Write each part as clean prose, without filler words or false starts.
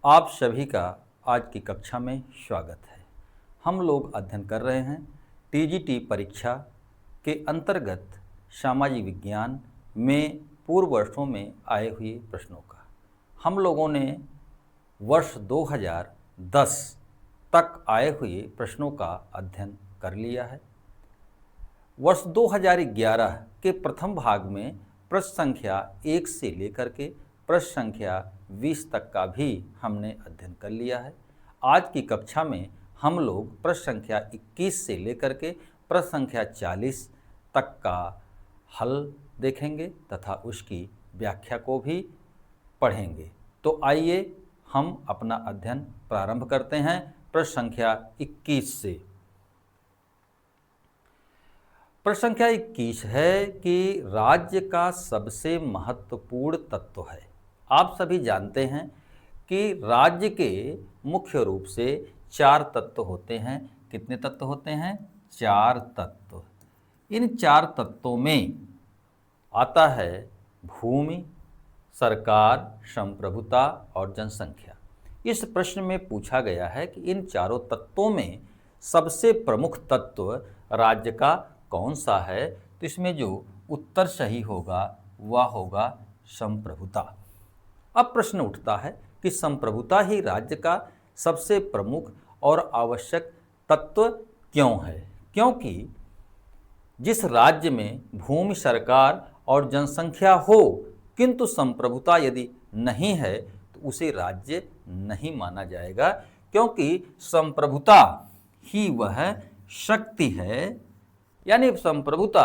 आप सभी का आज की कक्षा में स्वागत है। हम लोग अध्ययन कर रहे हैं टीजीटी परीक्षा के अंतर्गत सामाजिक विज्ञान में पूर्व वर्षों में आए हुए प्रश्नों का। हम लोगों ने वर्ष 2010 तक आए हुए प्रश्नों का अध्ययन कर लिया है। वर्ष 2011 के प्रथम भाग में प्रश्न संख्या 1 से लेकर के प्रश्न संख्या 20 तक का भी हमने अध्ययन कर लिया है। आज की कक्षा में हम लोग प्रश्न संख्या 21 से लेकर के प्रश्न संख्या 40 तक का हल देखेंगे तथा उसकी व्याख्या को भी पढ़ेंगे। तो आइए हम अपना अध्ययन प्रारंभ करते हैं प्रश्न संख्या 21 से। प्रश्न संख्या 21 है कि राज्य का सबसे महत्वपूर्ण तत्व है। आप सभी जानते हैं कि राज्य के मुख्य रूप से 4 तत्व होते हैं। कितने तत्व होते हैं? 4 तत्व। इन 4 तत्वों में आता है भूमि, सरकार, संप्रभुता और जनसंख्या। इस प्रश्न में पूछा गया है कि इन चारों तत्वों में सबसे प्रमुख तत्व राज्य का कौन सा है? तो इसमें जो उत्तर सही होगा वह होगा संप्रभुता। अब प्रश्न उठता है कि संप्रभुता ही राज्य का सबसे प्रमुख और आवश्यक तत्व क्यों है? क्योंकि जिस राज्य में भूमि, सरकार और जनसंख्या हो किंतु संप्रभुता यदि नहीं है तो उसे राज्य नहीं माना जाएगा, क्योंकि संप्रभुता ही वह शक्ति है। यानी संप्रभुता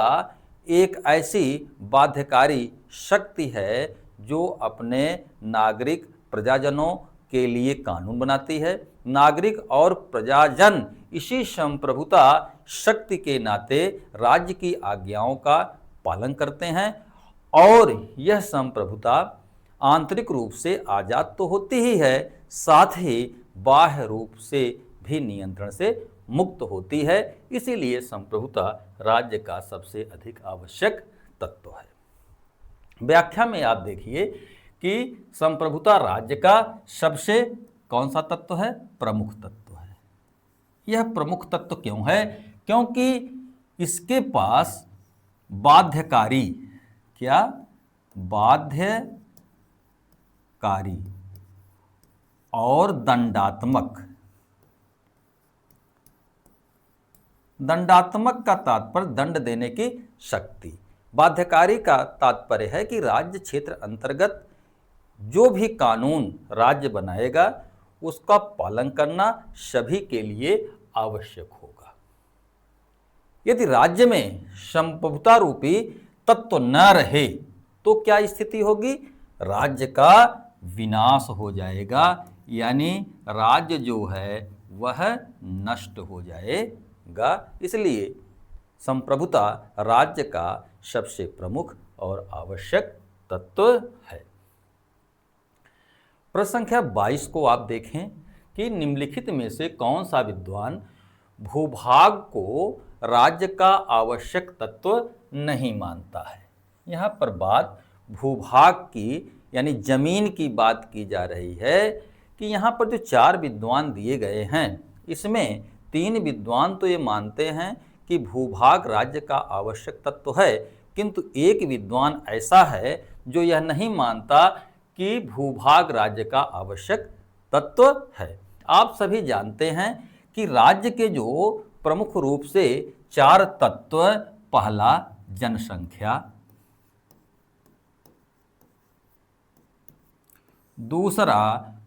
एक ऐसी बाध्यकारी शक्ति है जो अपने नागरिक प्रजाजनों के लिए कानून बनाती है। नागरिक और प्रजाजन इसी संप्रभुता शक्ति के नाते राज्य की आज्ञाओं का पालन करते हैं और यह संप्रभुता आंतरिक रूप से आज़ाद तो होती ही है, साथ ही बाह्य रूप से भी नियंत्रण से मुक्त होती है। इसीलिए संप्रभुता राज्य का सबसे अधिक आवश्यक तत्व है। व्याख्या में आप देखिए कि संप्रभुता राज्य का सबसे कौन सा तत्व है? प्रमुख तत्व है। यह प्रमुख तत्व क्यों है? क्योंकि इसके पास बाध्यकारी, क्या? बाध्यकारी और दंडात्मक का तात्पर्य दंड देने की शक्ति। बाध्यकारी का तात्पर्य है कि राज्य क्षेत्र अंतर्गत जो भी कानून राज्य बनाएगा उसका पालन करना सभी के लिए आवश्यक होगा। यदि राज्य में संप्रभुता रूपी तत्व न रहे तो क्या स्थिति होगी? राज्य का विनाश हो जाएगा, यानी राज्य जो है वह नष्ट हो जाएगा। इसलिए संप्रभुता राज्य का सबसे प्रमुख और आवश्यक तत्व है। प्रश्न संख्या 22 को आप देखें कि निम्नलिखित में से कौन सा विद्वान भूभाग को राज्य का आवश्यक तत्व नहीं मानता है। यहाँ पर बात भूभाग की यानी जमीन की बात की जा रही है कि यहाँ पर जो 4 विद्वान दिए गए हैं इसमें 3 विद्वान तो ये मानते हैं कि भूभाग राज्य का आवश्यक तत्व है, किंतु एक विद्वान ऐसा है जो यह नहीं मानता कि भूभाग राज्य का आवश्यक तत्व है। आप सभी जानते हैं कि राज्य के जो प्रमुख रूप से 4 तत्व, पहला जनसंख्या, दूसरा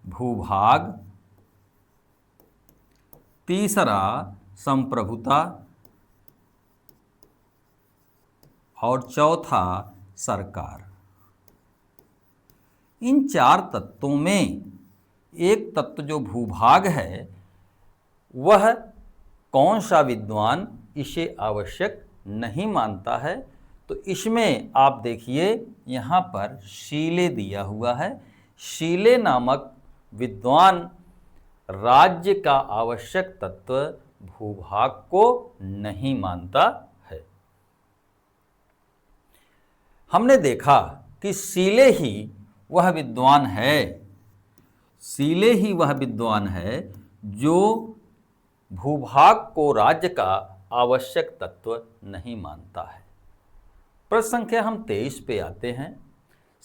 भूभाग, तीसरा संप्रभुता और चौथा सरकार। इन 4 तत्वों में एक तत्व जो भूभाग है वह कौन सा विद्वान इसे आवश्यक नहीं मानता है? तो इसमें आप देखिए यहाँ पर शीले दिया हुआ है। शीले नामक विद्वान राज्य का आवश्यक तत्व भूभाग को नहीं मानता है। हमने देखा कि शीले ही वह विद्वान है सीले ही वह विद्वान है जो भूभाग को राज्य का आवश्यक तत्व नहीं मानता है। प्रश्न संख्या हम 23 पे आते हैं।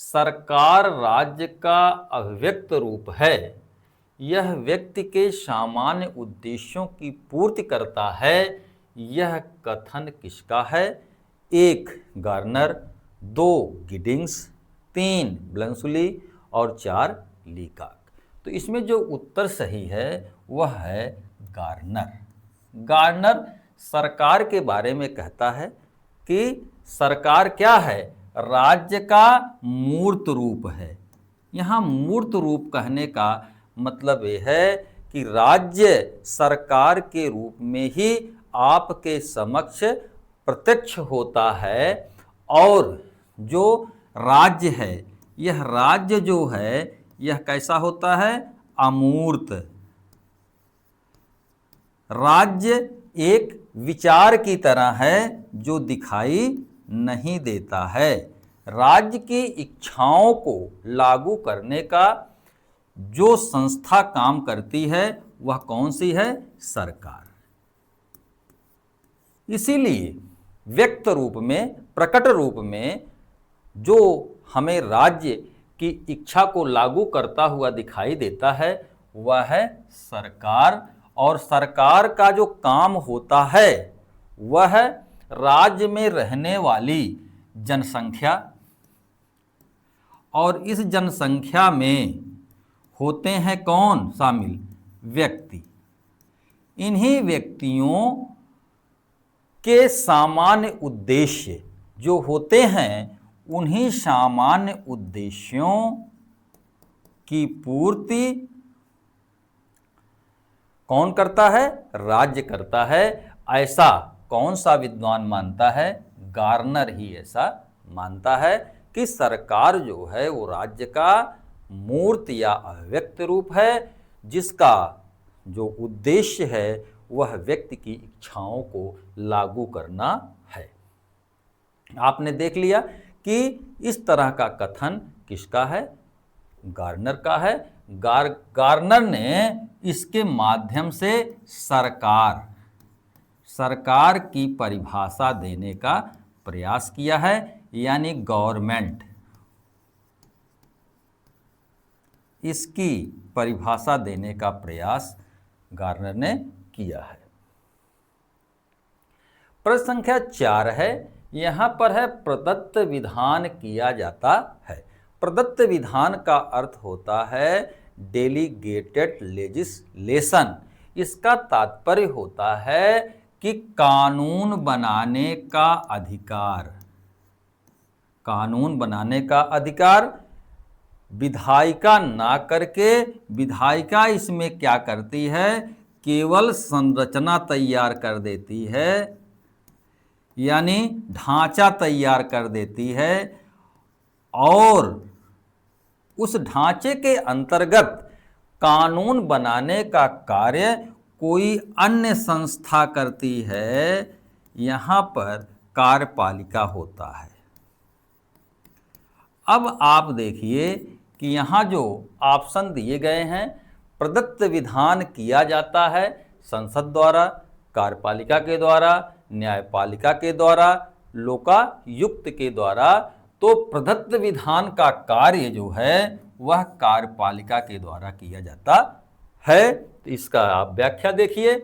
सरकार राज्य का अभिव्यक्त रूप है, यह व्यक्ति के सामान्य उद्देश्यों की पूर्ति करता है। यह कथन किसका है? 1 गार्नर, 2 गिडिंग्स, 3 ब्लंसुली और 4 लीकाक। तो इसमें जो उत्तर सही है वह है गार्नर। गार्नर सरकार के बारे में कहता है कि सरकार क्या है? राज्य का मूर्त रूप है। यहाँ मूर्त रूप कहने का मतलब यह है कि राज्य सरकार के रूप में ही आपके समक्ष प्रत्यक्ष होता है, और जो राज्य है, यह राज्य जो है यह कैसा होता है? अमूर्त। राज्य एक विचार की तरह है जो दिखाई नहीं देता है। राज्य की इच्छाओं को लागू करने का जो संस्था काम करती है वह कौन सी है? सरकार। इसीलिए व्यक्त रूप में, प्रकट रूप में जो हमें राज्य की इच्छा को लागू करता हुआ दिखाई देता है वह है सरकार। और सरकार का जो काम होता है वह राज्य में रहने वाली जनसंख्या, और इस जनसंख्या में होते हैं कौन शामिल? व्यक्ति। इन्हीं व्यक्तियों के सामान्य उद्देश्य जो होते हैं, उन्हीं सामान्य उद्देश्यों की पूर्ति कौन करता है? राज्य करता है। ऐसा कौन सा विद्वान मानता है? गार्नर ही ऐसा मानता है कि सरकार जो है वो राज्य का मूर्त या अव्यक्त रूप है, जिसका जो उद्देश्य है वह व्यक्ति की इच्छाओं को लागू करना है। आपने देख लिया कि इस तरह का कथन किसका है? गार्नर का है। गार्नर ने इसके माध्यम से सरकार की परिभाषा देने का प्रयास किया है, यानी गवर्नमेंट। इसकी परिभाषा देने का प्रयास गार्नर ने किया है। प्रश्न संख्या 4 है। यहाँ पर है प्रदत्त विधान किया जाता है। प्रदत्त विधान का अर्थ होता है डेलीगेटेड लेजिस्लेशन। इसका तात्पर्य होता है कि कानून बनाने का अधिकार। कानून बनाने का अधिकार विधायिका ना करके, विधायिका इसमें क्या करती है? केवल संरचना तैयार कर देती है, यानी ढांचा तैयार कर देती है, और उस ढांचे के अंतर्गत कानून बनाने का कार्य कोई अन्य संस्था करती है। यहाँ पर कार्यपालिका होता है। अब आप देखिए कि यहाँ जो ऑप्शन दिए गए हैं, प्रदत्त विधान किया जाता है संसद द्वारा, कार्यपालिका के द्वारा, न्यायपालिका के द्वारा, लोकायुक्त के द्वारा। तो प्रदत्त विधान का कार्य जो है वह कार्यपालिका के द्वारा किया जाता है। तो इसका आप व्याख्या देखिए।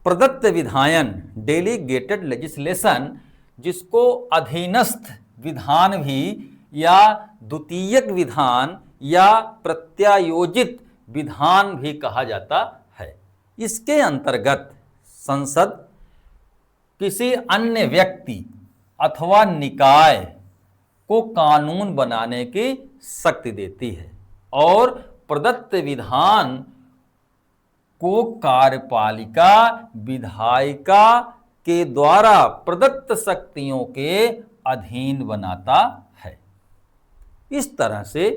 प्रदत्त विधायन डेलीगेटेड लेजिस्लेशन, जिसको अधीनस्थ विधान भी या द्वितीयक विधान या प्रत्यायोजित विधान भी कहा जाता है। इसके अंतर्गत संसद किसी अन्य व्यक्ति अथवा निकाय को कानून बनाने की शक्ति देती है, और प्रदत्त विधान को कार्यपालिका विधायिका के द्वारा प्रदत्त शक्तियों के अधीन बनाता है। इस तरह से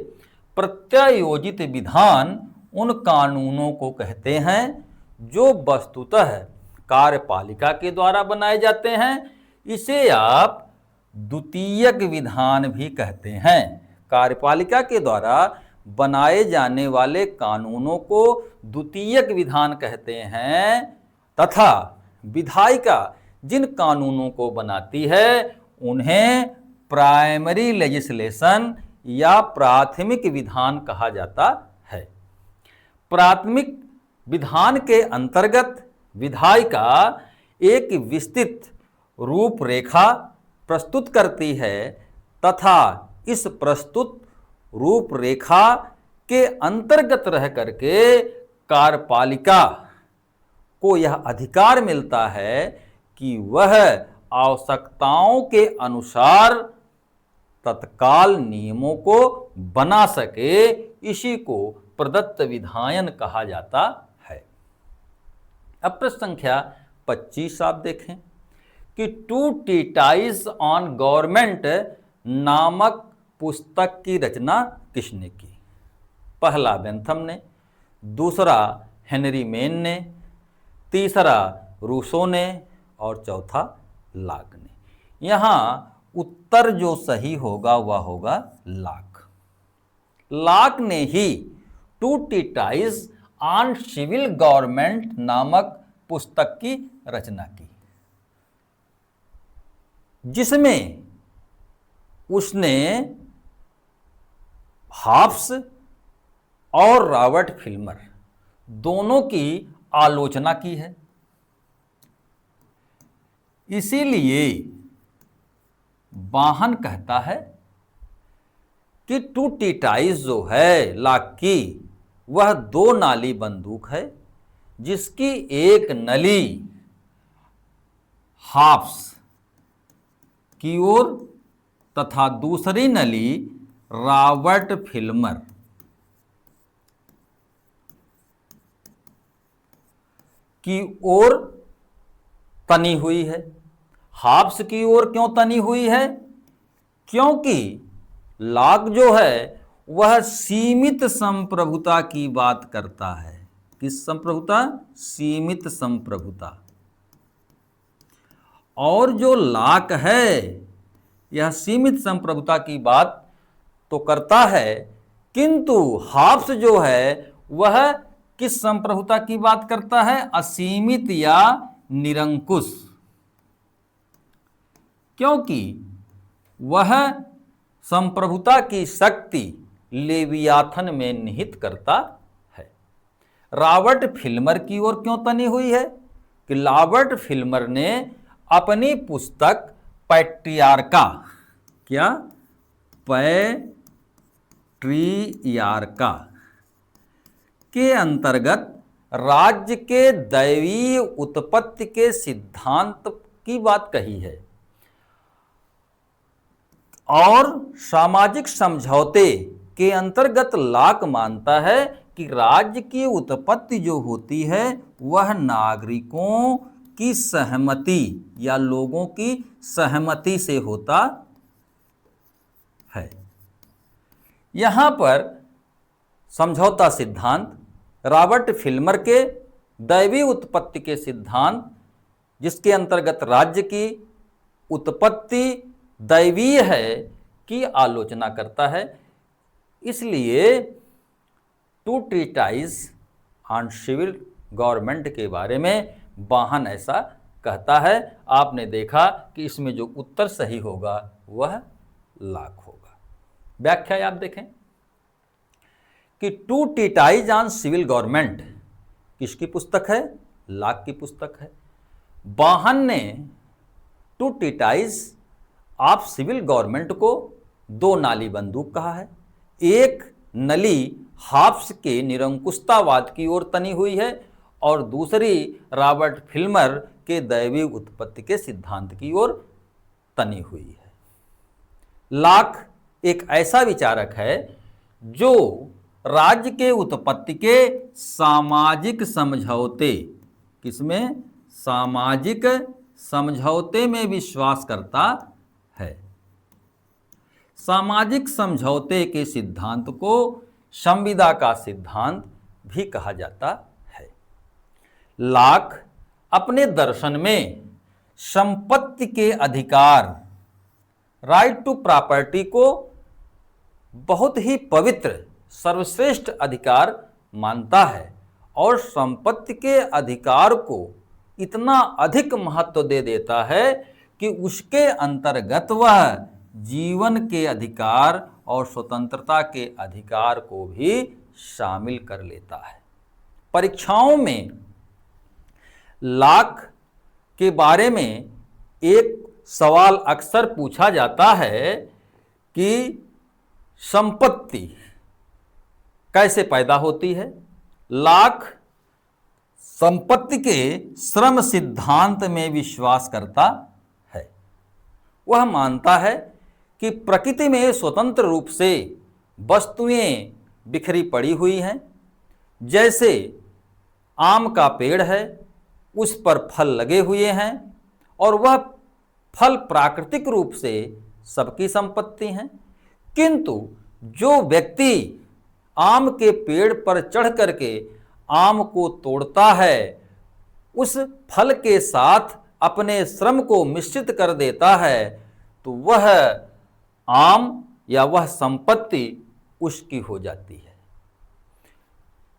प्रत्यायोजित विधान उन कानूनों को कहते हैं जो वस्तुतः कार्यपालिका के द्वारा बनाए जाते हैं। इसे आप द्वितीयक विधान भी कहते हैं। कार्यपालिका के द्वारा बनाए जाने वाले कानूनों को द्वितीयक विधान कहते हैं तथा विधायिका जिन कानूनों को बनाती है उन्हें प्राइमरी लेजिस्लेशन या प्राथमिक विधान कहा जाता है। प्राथमिक विधान के अंतर्गत विधायिका एक विस्तृत रूपरेखा प्रस्तुत करती है तथा इस प्रस्तुत रूपरेखा के अंतर्गत रह करके कार्यपालिका को यह अधिकार मिलता है कि वह आवश्यकताओं के अनुसार तत्काल नियमों को बना सके। इसी को प्रदत्त विधायन कहा जाता है। अब प्रश्न संख्या 25 आप देखें कि टू ट्रीटाइज ऑन गवर्नमेंट नामक पुस्तक की रचना किसने की? पहला बेंथम ने, दूसरा हेनरी मेन ने, तीसरा रूसो ने और चौथा लाक ने। यहाँ उत्तर जो सही होगा वह होगा लाक। लाक ने ही two treatise on civil government नामक पुस्तक की रचना की, जिसमें उसने हॉब्स और रॉबर्ट फिल्मर दोनों की आलोचना की है। इसीलिए बाहन कहता है कि टू ट्रीटाइज जो है लाक की वह दो नाली बंदूक है, जिसकी एक नली हॉब्स की ओर तथा दूसरी नली रॉबर्ट फिल्मर की ओर तनी हुई है। हॉब्स की ओर क्यों तनी हुई है? क्योंकि लॉक जो है वह सीमित संप्रभुता की बात करता है। किस संप्रभुता? सीमित संप्रभुता। और जो लॉक है यह सीमित संप्रभुता की बात तो करता है, किंतु हॉब्स जो है वह किस संप्रभुता की बात करता है? असीमित या निरंकुश। क्योंकि वह संप्रभुता की शक्ति लेवियाथन में निहित करता है। रॉबर्ट फिल्मर की ओर क्यों तनी हुई है? कि रॉबर्ट फिल्मर ने अपनी पुस्तक पैट्रियार्का, क्या? पैट्रियार्का के अंतर्गत राज्य के दैवीय उत्पत्ति के सिद्धांत की बात कही है और सामाजिक समझौते के अंतर्गत लॉक मानता है कि राज्य की उत्पत्ति जो होती है वह नागरिकों की सहमति या लोगों की सहमति से होता है। यहाँ पर समझौता सिद्धांत रॉबर्ट फिल्मर के दैवीय उत्पत्ति के सिद्धांत, जिसके अंतर्गत राज्य की उत्पत्ति दैवीय है, की आलोचना करता है। इसलिए two treatise on civil government के बारे में बाहन ऐसा कहता है। आपने देखा कि इसमें जो उत्तर सही होगा वह लाक होगा। व्याख्या आप देखें कि two treatise on civil government किसकी पुस्तक है? लाक की पुस्तक है। बाहन ने two treatise of civil government को दो नाली बंदूक कहा है। एक नली हॉब्स के निरंकुशतावाद की ओर तनी हुई है और दूसरी रॉबर्ट फिल्मर के दैवीय उत्पत्ति के सिद्धांत की ओर तनी हुई है। लॉक एक ऐसा विचारक है जो राज्य के उत्पत्ति के सामाजिक समझौते, किसमें? सामाजिक समझौते में विश्वास करता है। सामाजिक समझौते के सिद्धांत को संविदा का सिद्धांत भी कहा जाता है। लॉक अपने दर्शन में संपत्ति के अधिकार, राइट टू प्रॉपर्टी को बहुत ही पवित्र सर्वश्रेष्ठ अधिकार मानता है और संपत्ति के अधिकार को इतना अधिक महत्व दे देता है कि उसके अंतर्गत वह जीवन के अधिकार और स्वतंत्रता के अधिकार को भी शामिल कर लेता है। परीक्षाओं में लाक के बारे में एक सवाल अक्सर पूछा जाता है कि संपत्ति कैसे पैदा होती है। लाक संपत्ति के श्रम सिद्धांत में विश्वास करता है। वह मानता है कि प्रकृति में स्वतंत्र रूप से वस्तुएं बिखरी पड़ी हुई हैं। जैसे आम का पेड़ है, उस पर फल लगे हुए हैं और वह फल प्राकृतिक रूप से सबकी संपत्ति हैं। किंतु जो व्यक्ति आम के पेड़ पर चढ़ करके आम को तोड़ता है, उस फल के साथ अपने श्रम को मिश्रित कर देता है, तो वह आम या वह संपत्ति उसकी हो जाती है।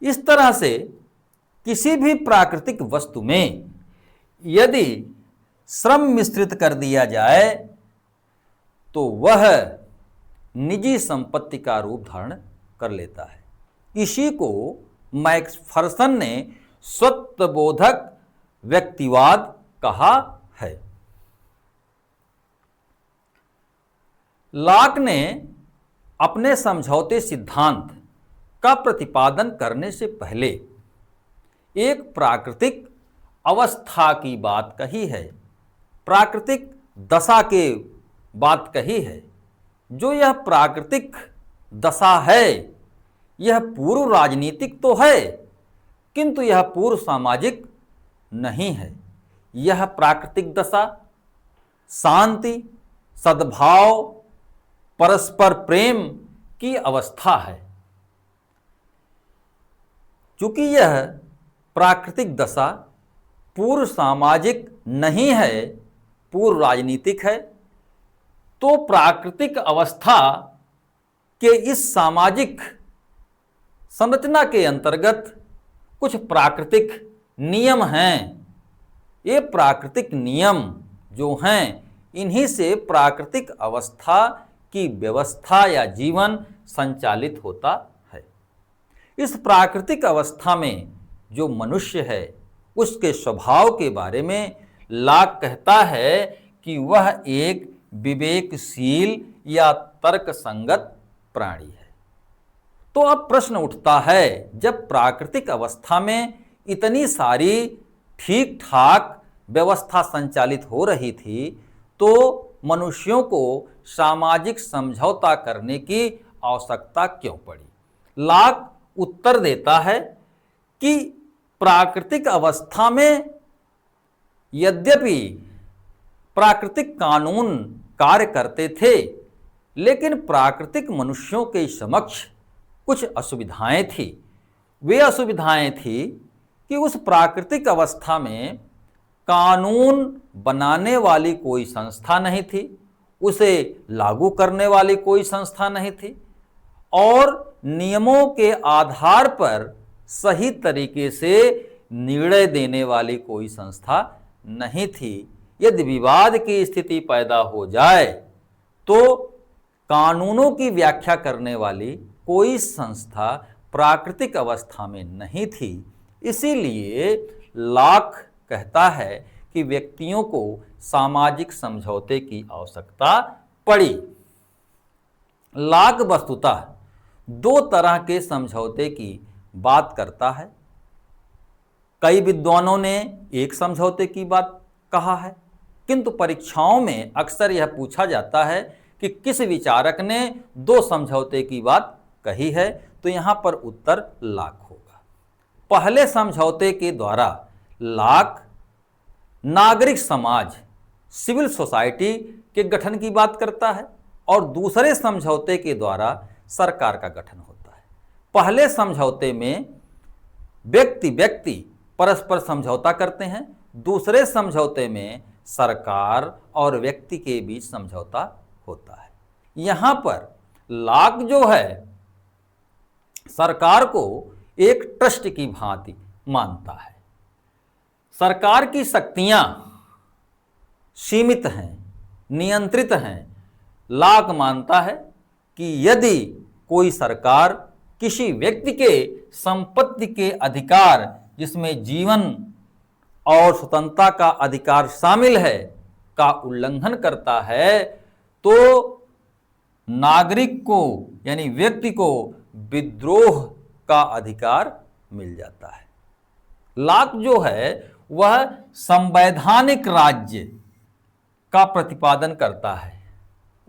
इस तरह से किसी भी प्राकृतिक वस्तु में यदि श्रम मिश्रित कर दिया जाए तो वह निजी संपत्ति का रूप धारण कर लेता है। इसी को मैक्फरसन ने स्वत्वबोधक व्यक्तिवाद कहा है। लॉक ने अपने समझौते सिद्धांत का प्रतिपादन करने से पहले एक प्राकृतिक अवस्था की बात कही है, प्राकृतिक दशा के बात कही है। जो यह प्राकृतिक दशा है, यह पूर्व राजनीतिक तो है, किंतु यह पूर्व सामाजिक नहीं है। यह प्राकृतिक दशा शांति, सद्भाव, परस्पर प्रेम की अवस्था है। चूंकि यह प्राकृतिक दशा पूर्व सामाजिक नहीं है, पूर्व राजनीतिक है, तो प्राकृतिक अवस्था के इस सामाजिक संरचना के अंतर्गत कुछ प्राकृतिक नियम हैं। ये प्राकृतिक नियम जो हैं, इन्हीं से प्राकृतिक अवस्था की व्यवस्था या जीवन संचालित होता है। इस प्राकृतिक अवस्था में जो मनुष्य है, उसके स्वभाव के बारे में लॉक कहता है कि वह एक विवेकशील या तर्कसंगत प्राणी है। तो अब प्रश्न उठता है, जब प्राकृतिक अवस्था में इतनी सारी ठीक ठाक व्यवस्था संचालित हो रही थी, तो मनुष्यों को सामाजिक समझौता करने की आवश्यकता क्यों पड़ी? लॉक उत्तर देता है कि प्राकृतिक अवस्था में यद्यपि प्राकृतिक कानून कार्य करते थे, लेकिन प्राकृतिक मनुष्यों के समक्ष कुछ असुविधाएं थी। वे असुविधाएं थी कि उस प्राकृतिक अवस्था में कानून बनाने वाली कोई संस्था नहीं थी, उसे लागू करने वाली कोई संस्था नहीं थी, और नियमों के आधार पर सही तरीके से निर्णय देने वाली कोई संस्था नहीं थी। यदि विवाद की स्थिति पैदा हो जाए तो कानूनों की व्याख्या करने वाली कोई संस्था प्राकृतिक अवस्था में नहीं थी। इसीलिए लॉक कहता है कि व्यक्तियों को सामाजिक समझौते की आवश्यकता पड़ी। लॉक वस्तुतः दो तरह के समझौते की बात करता है। कई विद्वानों ने एक समझौते की बात कहा है, किंतु परीक्षाओं में अक्सर यह पूछा जाता है कि किस विचारक ने दो समझौते की बात कही है, तो यहाँ पर उत्तर लॉक होगा। पहले समझौते के द्वारा लॉक नागरिक समाज, सिविल सोसाइटी के गठन की बात करता है और दूसरे समझौते के द्वारा सरकार का गठन होता है। पहले समझौते में व्यक्ति व्यक्ति परस्पर समझौता करते हैं, दूसरे समझौते में सरकार और व्यक्ति के बीच समझौता होता है। यहाँ पर लॉक जो है सरकार को एक ट्रस्ट की भांति मानता है। सरकार की शक्तियां सीमित हैं, नियंत्रित हैं। लॉक मानता है कि यदि कोई सरकार किसी व्यक्ति के संपत्ति के अधिकार, जिसमें जीवन और स्वतंत्रता का अधिकार शामिल है, का उल्लंघन करता है, तो नागरिक को यानी व्यक्ति को विद्रोह का अधिकार मिल जाता है। लॉक जो है वह संवैधानिक राज्य का प्रतिपादन करता है।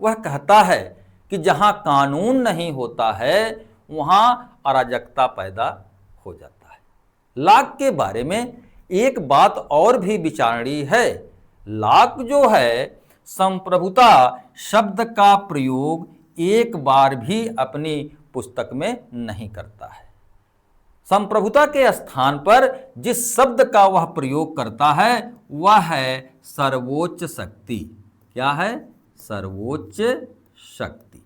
वह कहता है कि जहां कानून नहीं होता है वहां अराजकता पैदा हो जाता है। लॉक के बारे में एक बात और भी विचारणीय है। लॉक जो है संप्रभुता शब्द का प्रयोग एक बार भी अपनी पुस्तक में नहीं करता है। संप्रभुता के स्थान पर जिस शब्द का वह प्रयोग करता है वह है सर्वोच्च शक्ति। क्या है? सर्वोच्च शक्ति।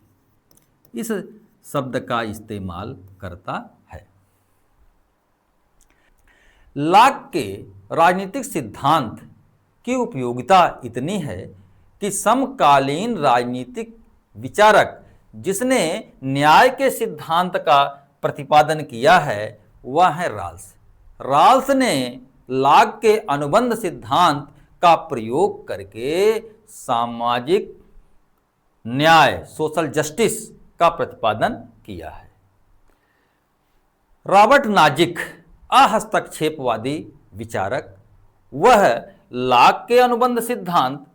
इस शब्द का इस्तेमाल करता है। लॉक के राजनीतिक सिद्धांत की उपयोगिता इतनी है कि समकालीन राजनीतिक विचारक जिसने न्याय के सिद्धांत का प्रतिपादन किया है वह है राल्स। राल्स ने लॉक के अनुबंध सिद्धांत का प्रयोग करके सामाजिक न्याय, सोशल जस्टिस का प्रतिपादन किया है। रॉबर्ट नाजिक, अहस्तक्षेपवादी विचारक, वह लॉक के अनुबंध सिद्धांत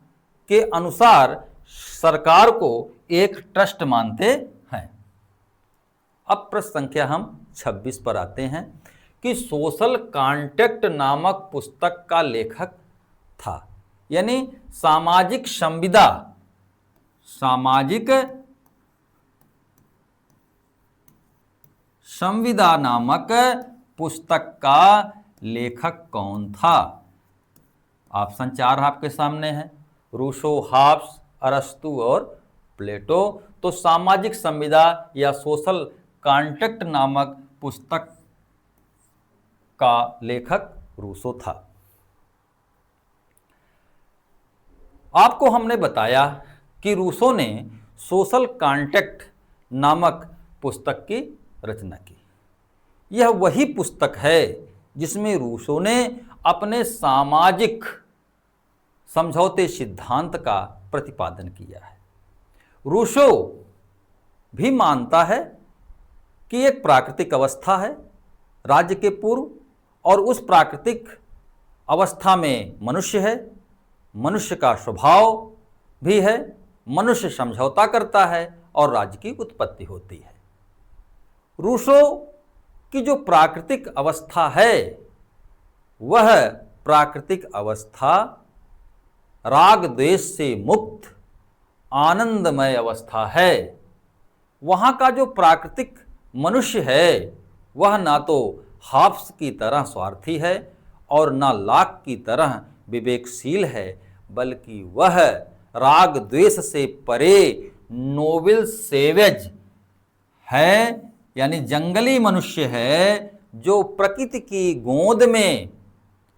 के अनुसार सरकार को एक ट्रस्ट मानते हैं। अब प्रश्न संख्या हम 26 पर आते हैं कि सोशल कॉन्ट्रैक्ट नामक पुस्तक का लेखक था, यानी सामाजिक संविदा, सामाजिक संविदा नामक पुस्तक का लेखक कौन था? ऑप्शन 4 आपके सामने है, रूसो, हॉब्स, अरस्तु और प्लेटो। तो सामाजिक संविदा या सोशल कॉन्ट्रैक्ट नामक पुस्तक का लेखक रूसो था। आपको हमने बताया कि रूसो ने सोशल कॉन्ट्रैक्ट नामक पुस्तक की रचना की। यह वही पुस्तक है जिसमें रूसो ने अपने सामाजिक समझौते सिद्धांत का प्रतिपादन किया है। रूसो भी मानता है कि एक प्राकृतिक अवस्था है राज्य के पूर्व, और उस प्राकृतिक अवस्था में मनुष्य है, मनुष्य का स्वभाव भी है, मनुष्य समझौता करता है और राज्य की उत्पत्ति होती है। रूसो की जो प्राकृतिक अवस्था है वह प्राकृतिक अवस्था राग द्वेष से मुक्त आनंदमय अवस्था है। वहाँ का जो प्राकृतिक मनुष्य है वह ना तो हॉब्स की तरह स्वार्थी है और ना लॉक की तरह विवेकशील है, बल्कि वह राग द्वेष से परे नोबल सेवेज है, यानी जंगली मनुष्य है जो प्रकृति की गोद में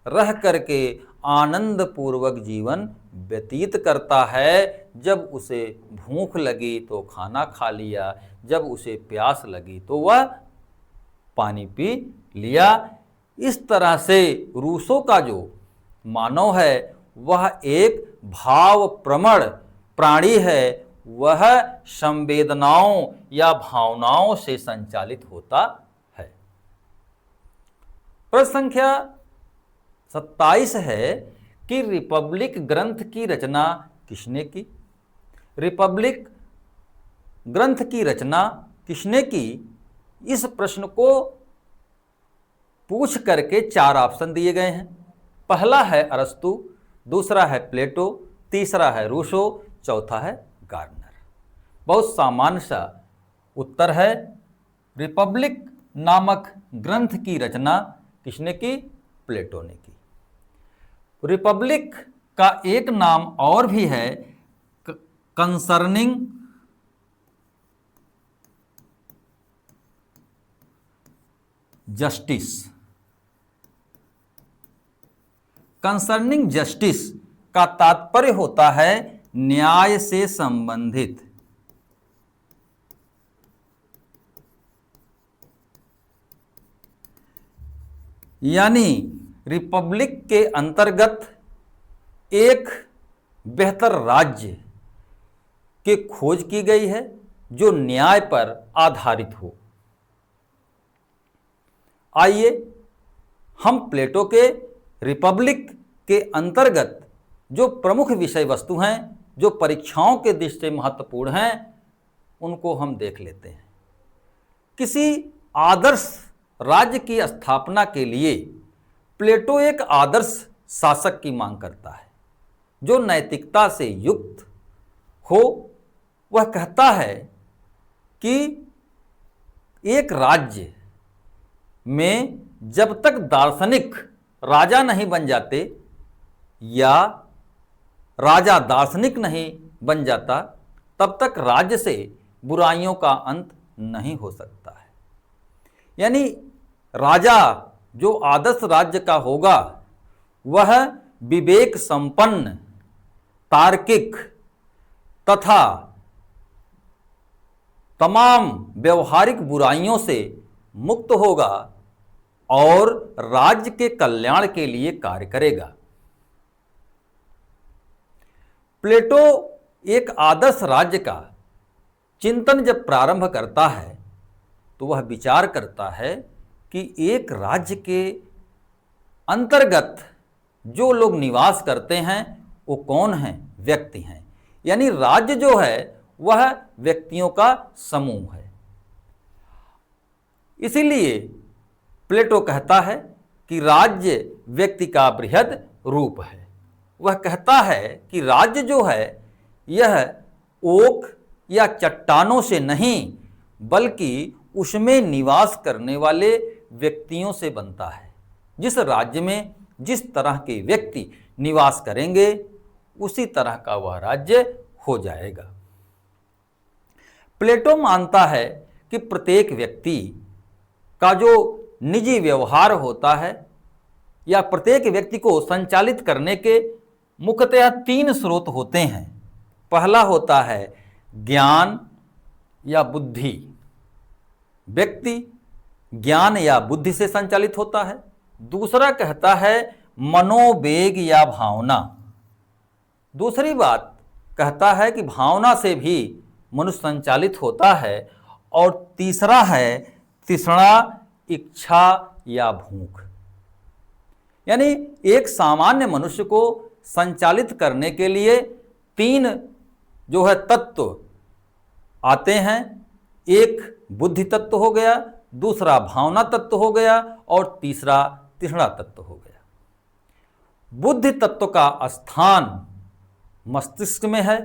रह करके आनंद पूर्वक जीवन व्यतीत करता है। जब उसे भूख लगी तो खाना खा लिया, जब उसे प्यास लगी तो वह पानी पी लिया। इस तरह से रूसो का जो मानव है वह एक भाव प्रवण प्राणी है, वह संवेदनाओं या भावनाओं से संचालित होता है। प्रश्न संख्या 27 है कि रिपब्लिक ग्रंथ की रचना किसने की? रिपब्लिक ग्रंथ की रचना किसने की? इस प्रश्न को पूछ करके 4 ऑप्शन दिए गए हैं। पहला है अरस्तु, दूसरा है प्लेटो, तीसरा है रूसो, चौथा है गार्नर। बहुत सामान्य सा उत्तर है, रिपब्लिक नामक ग्रंथ की रचना किसने की? प्लेटो ने की। रिपब्लिक का एक नाम और भी है, कंसर्निंग जस्टिस। कंसर्निंग जस्टिस का तात्पर्य होता है न्याय से संबंधित। यानी रिपब्लिक के अंतर्गत एक बेहतर राज्य की खोज की गई है जो न्याय पर आधारित हो। आइए हम प्लेटो के रिपब्लिक के अंतर्गत जो प्रमुख विषय वस्तु हैं, जो परीक्षाओं के दृष्टि से महत्वपूर्ण हैं, उनको हम देख लेते हैं। किसी आदर्श राज्य की स्थापना के लिए प्लेटो एक आदर्श शासक की मांग करता है जो नैतिकता से युक्त हो। वह कहता है कि एक राज्य में जब तक दार्शनिक राजा नहीं बन जाते या राजा दार्शनिक नहीं बन जाता, तब तक राज्य से बुराइयों का अंत नहीं हो सकता है। यानी राजा जो आदर्श राज्य का होगा वह विवेक संपन्न, तार्किक तथा तमाम व्यवहारिक बुराइयों से मुक्त होगा और राज्य के कल्याण के लिए कार्य करेगा। प्लेटो एक आदर्श राज्य का चिंतन जब प्रारंभ करता है तो वह विचार करता है कि एक राज्य के अंतर्गत जो लोग निवास करते हैं वो कौन हैं? व्यक्ति हैं। यानी राज्य जो है वह व्यक्तियों का समूह है। इसीलिए प्लेटो कहता है कि राज्य व्यक्ति का बृहद रूप है। वह कहता है कि राज्य जो है यह ओक या चट्टानों से नहीं बल्कि उसमें निवास करने वाले व्यक्तियों से बनता है। जिस राज्य में जिस तरह के व्यक्ति निवास करेंगे उसी तरह का वह राज्य हो जाएगा। प्लेटो मानता है कि प्रत्येक व्यक्ति का जो निजी व्यवहार होता है या प्रत्येक व्यक्ति को संचालित करने के मुख्यतः 3 स्रोत होते हैं। पहला होता है ज्ञान या बुद्धि। व्यक्ति ज्ञान या बुद्धि से संचालित होता है। दूसरा कहता है मनोवेग या भावना। दूसरी बात कहता है कि भावना से भी मनुष्य संचालित होता है। और तीसरा है तृष्णा, इच्छा या भूख। यानी एक सामान्य मनुष्य को संचालित करने के लिए 3 जो है तत्व आते हैं। एक बुद्धि तत्व हो गया, दूसरा भावना तत्व हो गया और तीसरा तृष्णा तत्व हो गया। बुद्धि तत्व का स्थान मस्तिष्क में है,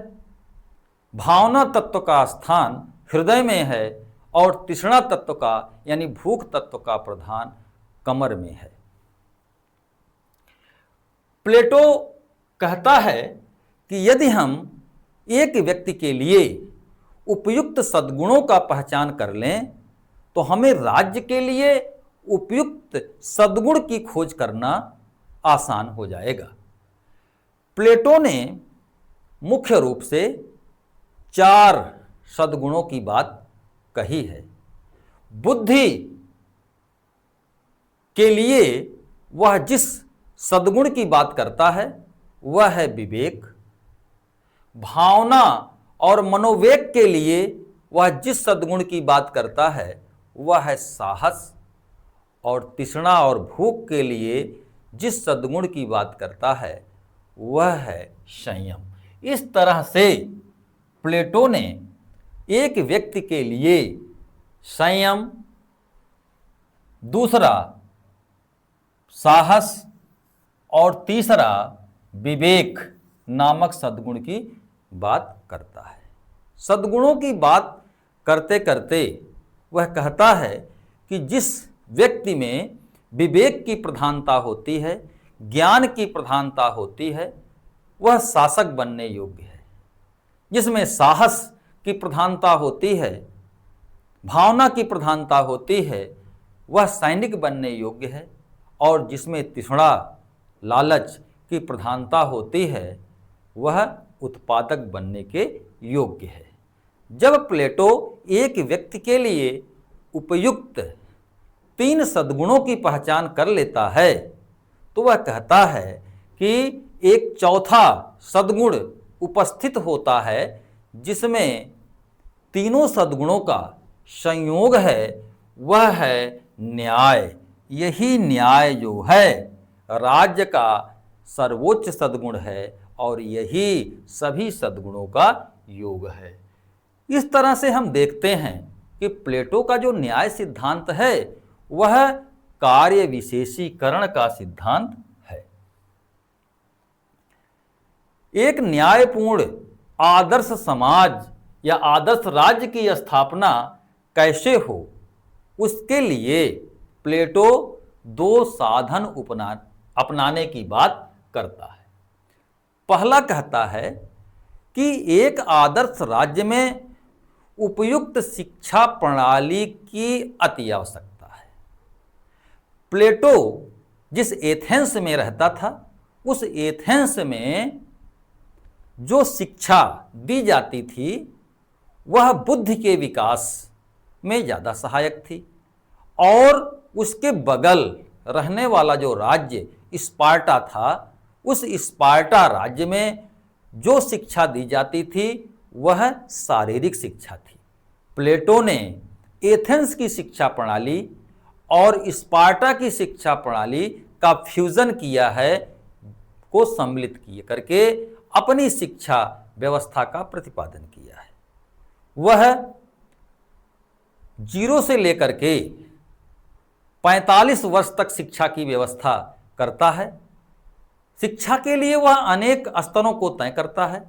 भावना तत्व का स्थान हृदय में है और तृष्णा तत्व का यानी भूख तत्व का प्रधान कमर में है। प्लेटो कहता है कि यदि हम एक व्यक्ति के लिए उपयुक्त सद्गुणों का पहचान कर लें तो हमें राज्य के लिए उपयुक्त सद्गुण की खोज करना आसान हो जाएगा। प्लेटो ने मुख्य रूप से 4 सद्गुणों की बात कही है। बुद्धि के लिए वह जिस सद्गुण की बात करता है वह है विवेक। भावना और मनोवेग के लिए वह जिस सद्गुण की बात करता है वह है साहस। और तृष्णा और भूख के लिए जिस सद्गुण की बात करता है वह है संयम। इस तरह से प्लेटो ने एक व्यक्ति के लिए संयम, दूसरा साहस और तीसरा विवेक नामक सद्गुण की बात करता है। सद्गुणों की बात करते करते वह कहता है कि जिस व्यक्ति में विवेक की प्रधानता होती है, ज्ञान की प्रधानता होती है, वह शासक बनने योग्य है। जिसमें साहस की प्रधानता होती है, भावना की प्रधानता होती है, वह सैनिक बनने योग्य है और जिसमें तृष्णा लालच की प्रधानता होती है वह उत्पादक बनने के योग्य है। जब प्लेटो एक व्यक्ति के लिए उपयुक्त 3 सद्गुणों की पहचान कर लेता है तो वह कहता है कि एक चौथा सद्गुण उपस्थित होता है जिसमें तीनों सद्गुणों का संयोग है, वह है न्याय। यही न्याय जो है राज्य का सर्वोच्च सद्गुण है और यही सभी सद्गुणों का योग है। इस तरह से हम देखते हैं कि प्लेटो का जो न्याय सिद्धांत है वह कार्य विशेषीकरण का सिद्धांत है। एक न्यायपूर्ण आदर्श समाज या आदर्श राज्य की स्थापना कैसे हो, उसके लिए प्लेटो 2 साधन अपनाने की बात करता है। पहला कहता है कि एक आदर्श राज्य में उपयुक्त शिक्षा प्रणाली की अति आवश्यकता है। प्लेटो जिस एथेंस में रहता था उस एथेंस में जो शिक्षा दी जाती थी वह बुद्धि के विकास में ज़्यादा सहायक थी और उसके बगल रहने वाला जो राज्य स्पार्टा था उस स्पार्टा राज्य में जो शिक्षा दी जाती थी वह शारीरिक शिक्षा थी। प्लेटो ने एथेंस की शिक्षा प्रणाली और स्पार्टा की शिक्षा प्रणाली का फ्यूजन किया है, को सम्मिलित किए करके अपनी शिक्षा व्यवस्था का प्रतिपादन किया है। वह 0 से लेकर के 45 वर्ष तक शिक्षा की व्यवस्था करता है। शिक्षा के लिए वह अनेक स्तरों को तय करता है।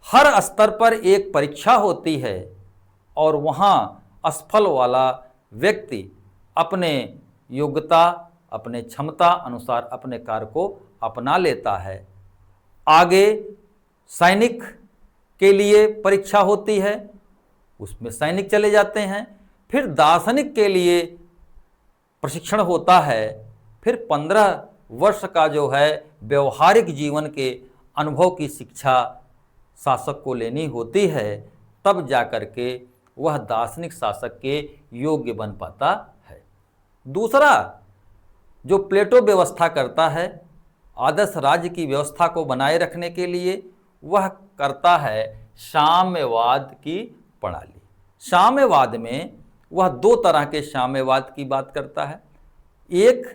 हर स्तर पर एक परीक्षा होती है और वहाँ असफल वाला व्यक्ति अपने योग्यता अपने क्षमता अनुसार अपने कार्य को अपना लेता है। आगे सैनिक के लिए परीक्षा होती है, उसमें सैनिक चले जाते हैं। फिर दार्शनिक के लिए प्रशिक्षण होता है। फिर 15 वर्ष का जो है व्यवहारिक जीवन के अनुभव की शिक्षा शासक को लेनी होती है, तब जाकर के वह दार्शनिक शासक के योग्य बन पाता है। दूसरा जो प्लेटो व्यवस्था करता है आदर्श राज्य की व्यवस्था को बनाए रखने के लिए, वह करता है साम्यवाद की प्रणाली। साम्यवाद में वह 2 तरह के साम्यवाद की बात करता है। एक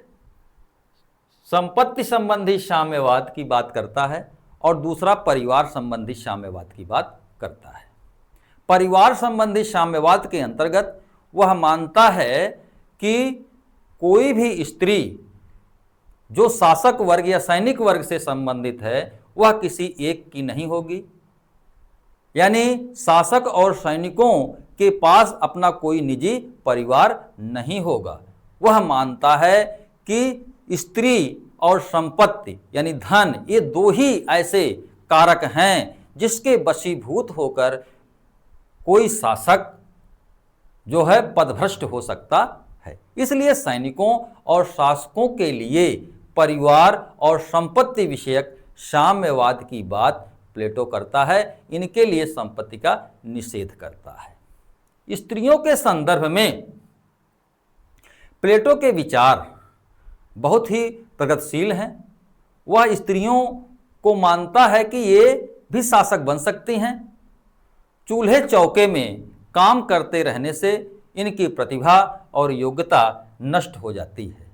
संपत्ति संबंधी साम्यवाद की बात करता है और दूसरा परिवार संबंधी साम्यवाद की बात करता है। परिवार संबंधी साम्यवाद के अंतर्गत वह मानता है कि कोई भी स्त्री जो शासक वर्ग या सैनिक वर्ग से संबंधित है वह किसी एक की नहीं होगी, यानी शासक और सैनिकों के पास अपना कोई निजी परिवार नहीं होगा। वह मानता है कि स्त्री और संपत्ति यानी धन, ये 2 ही ऐसे कारक हैं जिसके वशीभूत होकर कोई शासक जो है पदभ्रष्ट हो सकता है। इसलिए सैनिकों और शासकों के लिए परिवार और संपत्ति विषयक साम्यवाद की बात प्लेटो करता है। इनके लिए संपत्ति का निषेध करता है। स्त्रियों के संदर्भ में प्लेटो के विचार बहुत ही प्रगतिशील हैं। वह स्त्रियों को मानता है कि ये भी शासक बन सकती हैं। चूल्हे चौके में काम करते रहने से इनकी प्रतिभा और योग्यता नष्ट हो जाती है।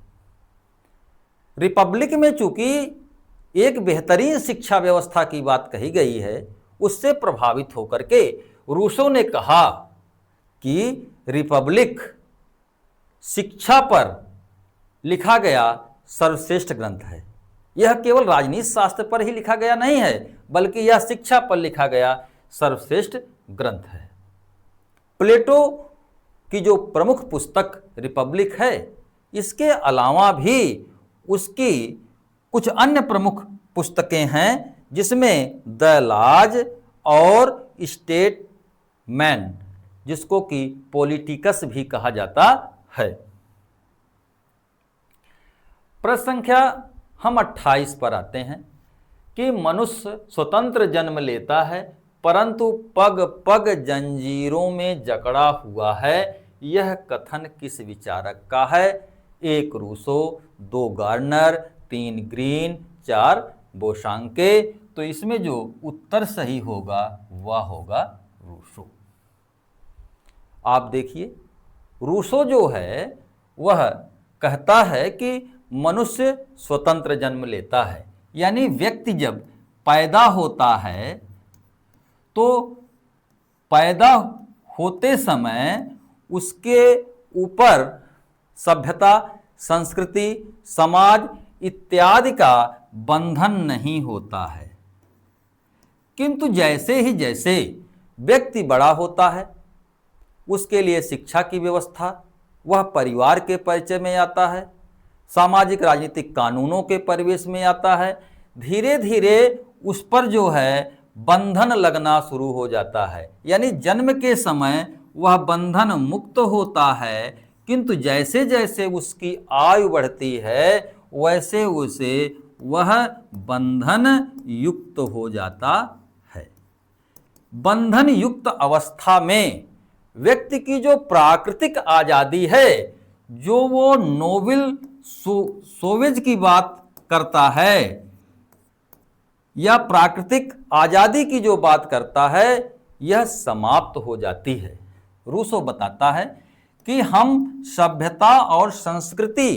रिपब्लिक में चूंकि एक बेहतरीन शिक्षा व्यवस्था की बात कही गई है, उससे प्रभावित होकर के रूसो ने कहा कि रिपब्लिक शिक्षा पर लिखा गया सर्वश्रेष्ठ ग्रंथ है। यह केवल राजनीति शास्त्र पर ही लिखा गया नहीं है, बल्कि यह शिक्षा पर लिखा गया सर्वश्रेष्ठ ग्रंथ है। प्लेटो की जो प्रमुख पुस्तक रिपब्लिक है, इसके अलावा भी उसकी कुछ अन्य प्रमुख पुस्तकें हैं जिसमें द लाज और स्टेटमैन, जिसको कि पॉलिटिकस भी कहा जाता है। प्रश्न संख्या हम 28 पर आते हैं कि मनुष्य स्वतंत्र जन्म लेता है परंतु पग पग जंजीरों में जकड़ा हुआ है, यह कथन किस विचारक का है? 1 रूसो, 2 गार्नर, 3 ग्रीन, 4 बोशांके। तो इसमें जो उत्तर सही होगा वह होगा रूसो। आप देखिए, रूसो जो है वह कहता है कि मनुष्य स्वतंत्र जन्म लेता है, यानी व्यक्ति जब पैदा होता है तो पैदा होते समय उसके ऊपर सभ्यता, संस्कृति, समाज इत्यादि का बंधन नहीं होता है, किंतु जैसे ही जैसे व्यक्ति बड़ा होता है उसके लिए शिक्षा की व्यवस्था, वह परिवार के परिचय में आता है, सामाजिक राजनीतिक कानूनों के परिवेश में आता है, धीरे धीरे उस पर जो है बंधन लगना शुरू हो जाता है। यानी जन्म के समय वह बंधन मुक्त होता है, किंतु जैसे जैसे उसकी आयु बढ़ती है वैसे वैसे वह बंधन युक्त हो जाता है। बंधन युक्त अवस्था में व्यक्ति की जो प्राकृतिक आजादी है, जो वो नोबेल सोवेज की बात करता है या प्राकृतिक आजादी की जो बात करता है, यह समाप्त हो जाती है। रूसो बताता है कि हम सभ्यता और संस्कृति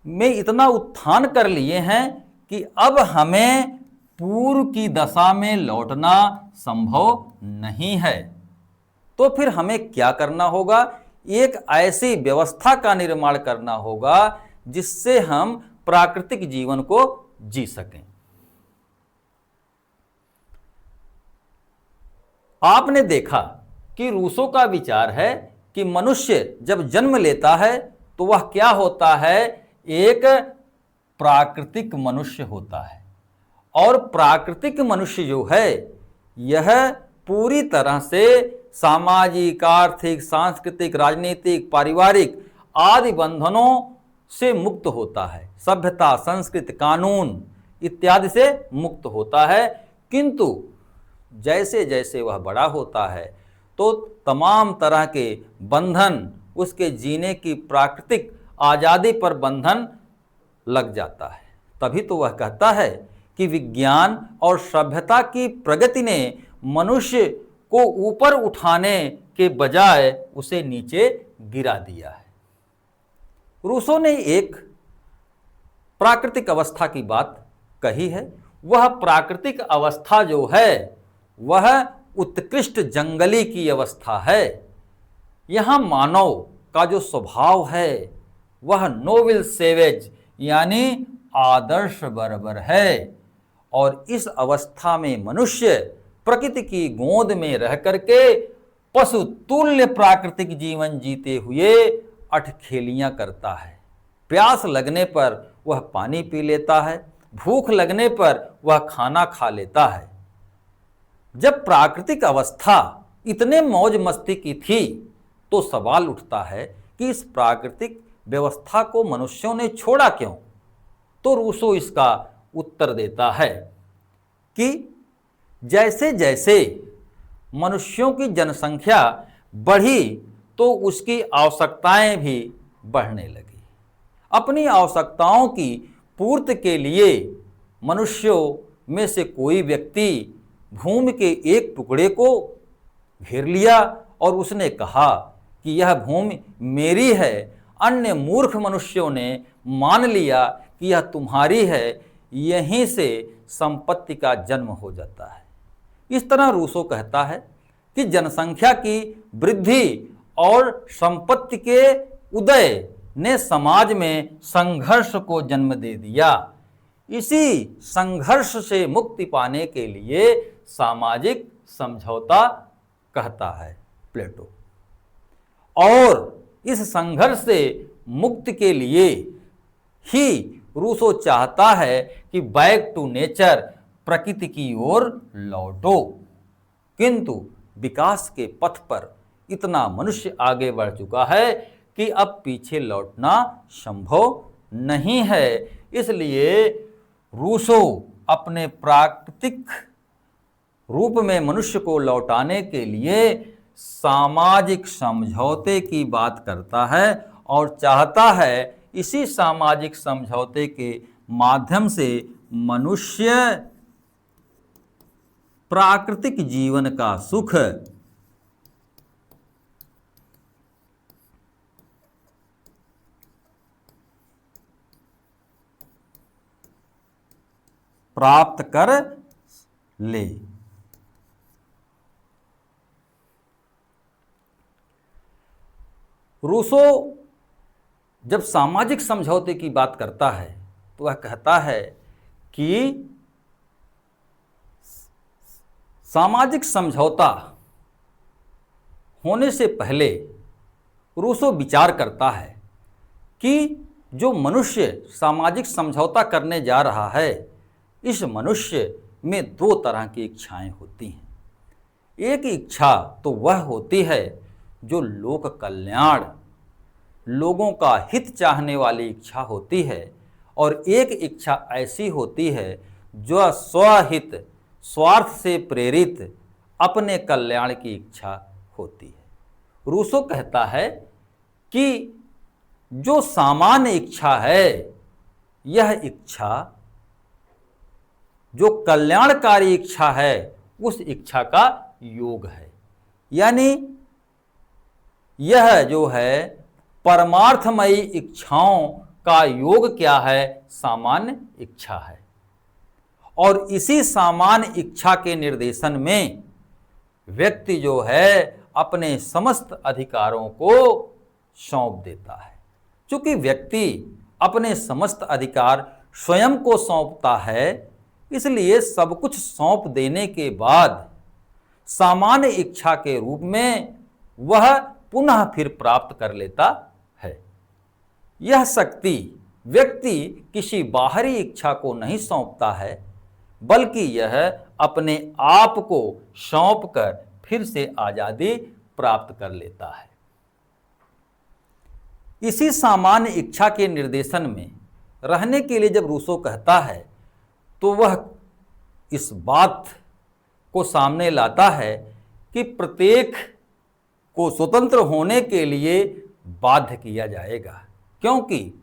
में इतना उत्थान कर लिए हैं कि अब हमें पूर्व की दशा में लौटना संभव नहीं है। तो फिर हमें क्या करना होगा? एक ऐसी व्यवस्था का निर्माण करना होगा जिससे हम प्राकृतिक जीवन को जी सकें। आपने देखा कि रूसो का विचार है कि मनुष्य जब जन्म लेता है तो वह क्या होता है? एक प्राकृतिक मनुष्य होता है, और प्राकृतिक मनुष्य जो है यह पूरी तरह से सामाजिक, आर्थिक, सांस्कृतिक, राजनीतिक, पारिवारिक आदि बंधनों से मुक्त होता है, सभ्यता, संस्कृति, कानून इत्यादि से मुक्त होता है। किंतु जैसे जैसे वह बड़ा होता है तो तमाम तरह के बंधन, उसके जीने की प्राकृतिक आज़ादी पर बंधन लग जाता है। तभी तो वह कहता है कि विज्ञान और सभ्यता की प्रगति ने मनुष्य को ऊपर उठाने के बजाय उसे नीचे गिरा दिया है। रूसो ने एक प्राकृतिक अवस्था की बात कही है। वह प्राकृतिक अवस्था जो है वह उत्कृष्ट जंगली की अवस्था है। यहाँ मानव का जो स्वभाव है वह नोबेल सेवेज यानी आदर्श बर्बर है, और इस अवस्था में मनुष्य प्रकृति की गोद में रह करके पशु तुल्य प्राकृतिक जीवन जीते हुए अठखेलियां करता है। प्यास लगने पर वह पानी पी लेता है, भूख लगने पर वह खाना खा लेता है। जब प्राकृतिक अवस्था इतने मौज मस्ती की थी तो सवाल उठता है कि इस प्राकृतिक व्यवस्था को मनुष्यों ने छोड़ा क्यों? तो रूसो इसका उत्तर देता है कि जैसे जैसे मनुष्यों की जनसंख्या बढ़ी तो उसकी आवश्यकताएं भी बढ़ने लगी। अपनी आवश्यकताओं की पूर्ति के लिए मनुष्यों में से कोई व्यक्ति भूमि के एक टुकड़े को घेर लिया और उसने कहा कि यह भूमि मेरी है। अन्य मूर्ख मनुष्यों ने मान लिया कि यह तुम्हारी है। यहीं से संपत्ति का जन्म हो जाता है। इस तरह रूसो कहता है कि जनसंख्या की वृद्धि और संपत्ति के उदय ने समाज में संघर्ष को जन्म दे दिया। इसी संघर्ष से मुक्ति पाने के लिए सामाजिक समझौता कहता है प्लेटो, और इस संघर्ष से मुक्ति के लिए ही रूसो चाहता है कि बैक टू नेचर, प्रकृति की ओर लौटो। किंतु विकास के पथ पर इतना मनुष्य आगे बढ़ चुका है कि अब पीछे लौटना संभव नहीं है। इसलिए रूसो अपने प्राकृतिक रूप में मनुष्य को लौटाने के लिए सामाजिक समझौते की बात करता है और चाहता है इसी सामाजिक समझौते के माध्यम से मनुष्य प्राकृतिक जीवन का सुख प्राप्त कर ले। रूसो जब सामाजिक समझौते की बात करता है तो वह कहता है कि सामाजिक समझौता होने से पहले रूसो विचार करता है कि जो मनुष्य सामाजिक समझौता करने जा रहा है, इस मनुष्य में दो तरह की इच्छाएं होती हैं। एक इच्छा तो वह होती है जो लोक कल्याण, लोगों का हित चाहने वाली इच्छा होती है, और एक इच्छा ऐसी होती है जो स्वहित, स्वार्थ से प्रेरित अपने कल्याण की इच्छा होती है। रूसो कहता है कि जो सामान्य इच्छा है, यह इच्छा जो कल्याणकारी इच्छा है, उस इच्छा का योग है। यानी यह जो है परमार्थमयी इच्छाओं का योग क्या है? सामान्य इच्छा है। और इसी सामान्य इच्छा के निर्देशन में व्यक्ति जो है अपने समस्त अधिकारों को सौंप देता है। चूंकि व्यक्ति अपने समस्त अधिकार स्वयं को सौंपता है, इसलिए सब कुछ सौंप देने के बाद सामान्य इच्छा के रूप में वह पुनः फिर प्राप्त कर लेता है। यह शक्ति व्यक्ति किसी बाहरी इच्छा को नहीं सौंपता है, बल्कि यह अपने आप को सौंप कर फिर से आजादी प्राप्त कर लेता है। इसी सामान्य इच्छा के निर्देशन में रहने के लिए जब रूसो कहता है, तो वह इस बात को सामने लाता है कि प्रत्येक को स्वतंत्र होने के लिए बाध्य किया जाएगा, क्योंकि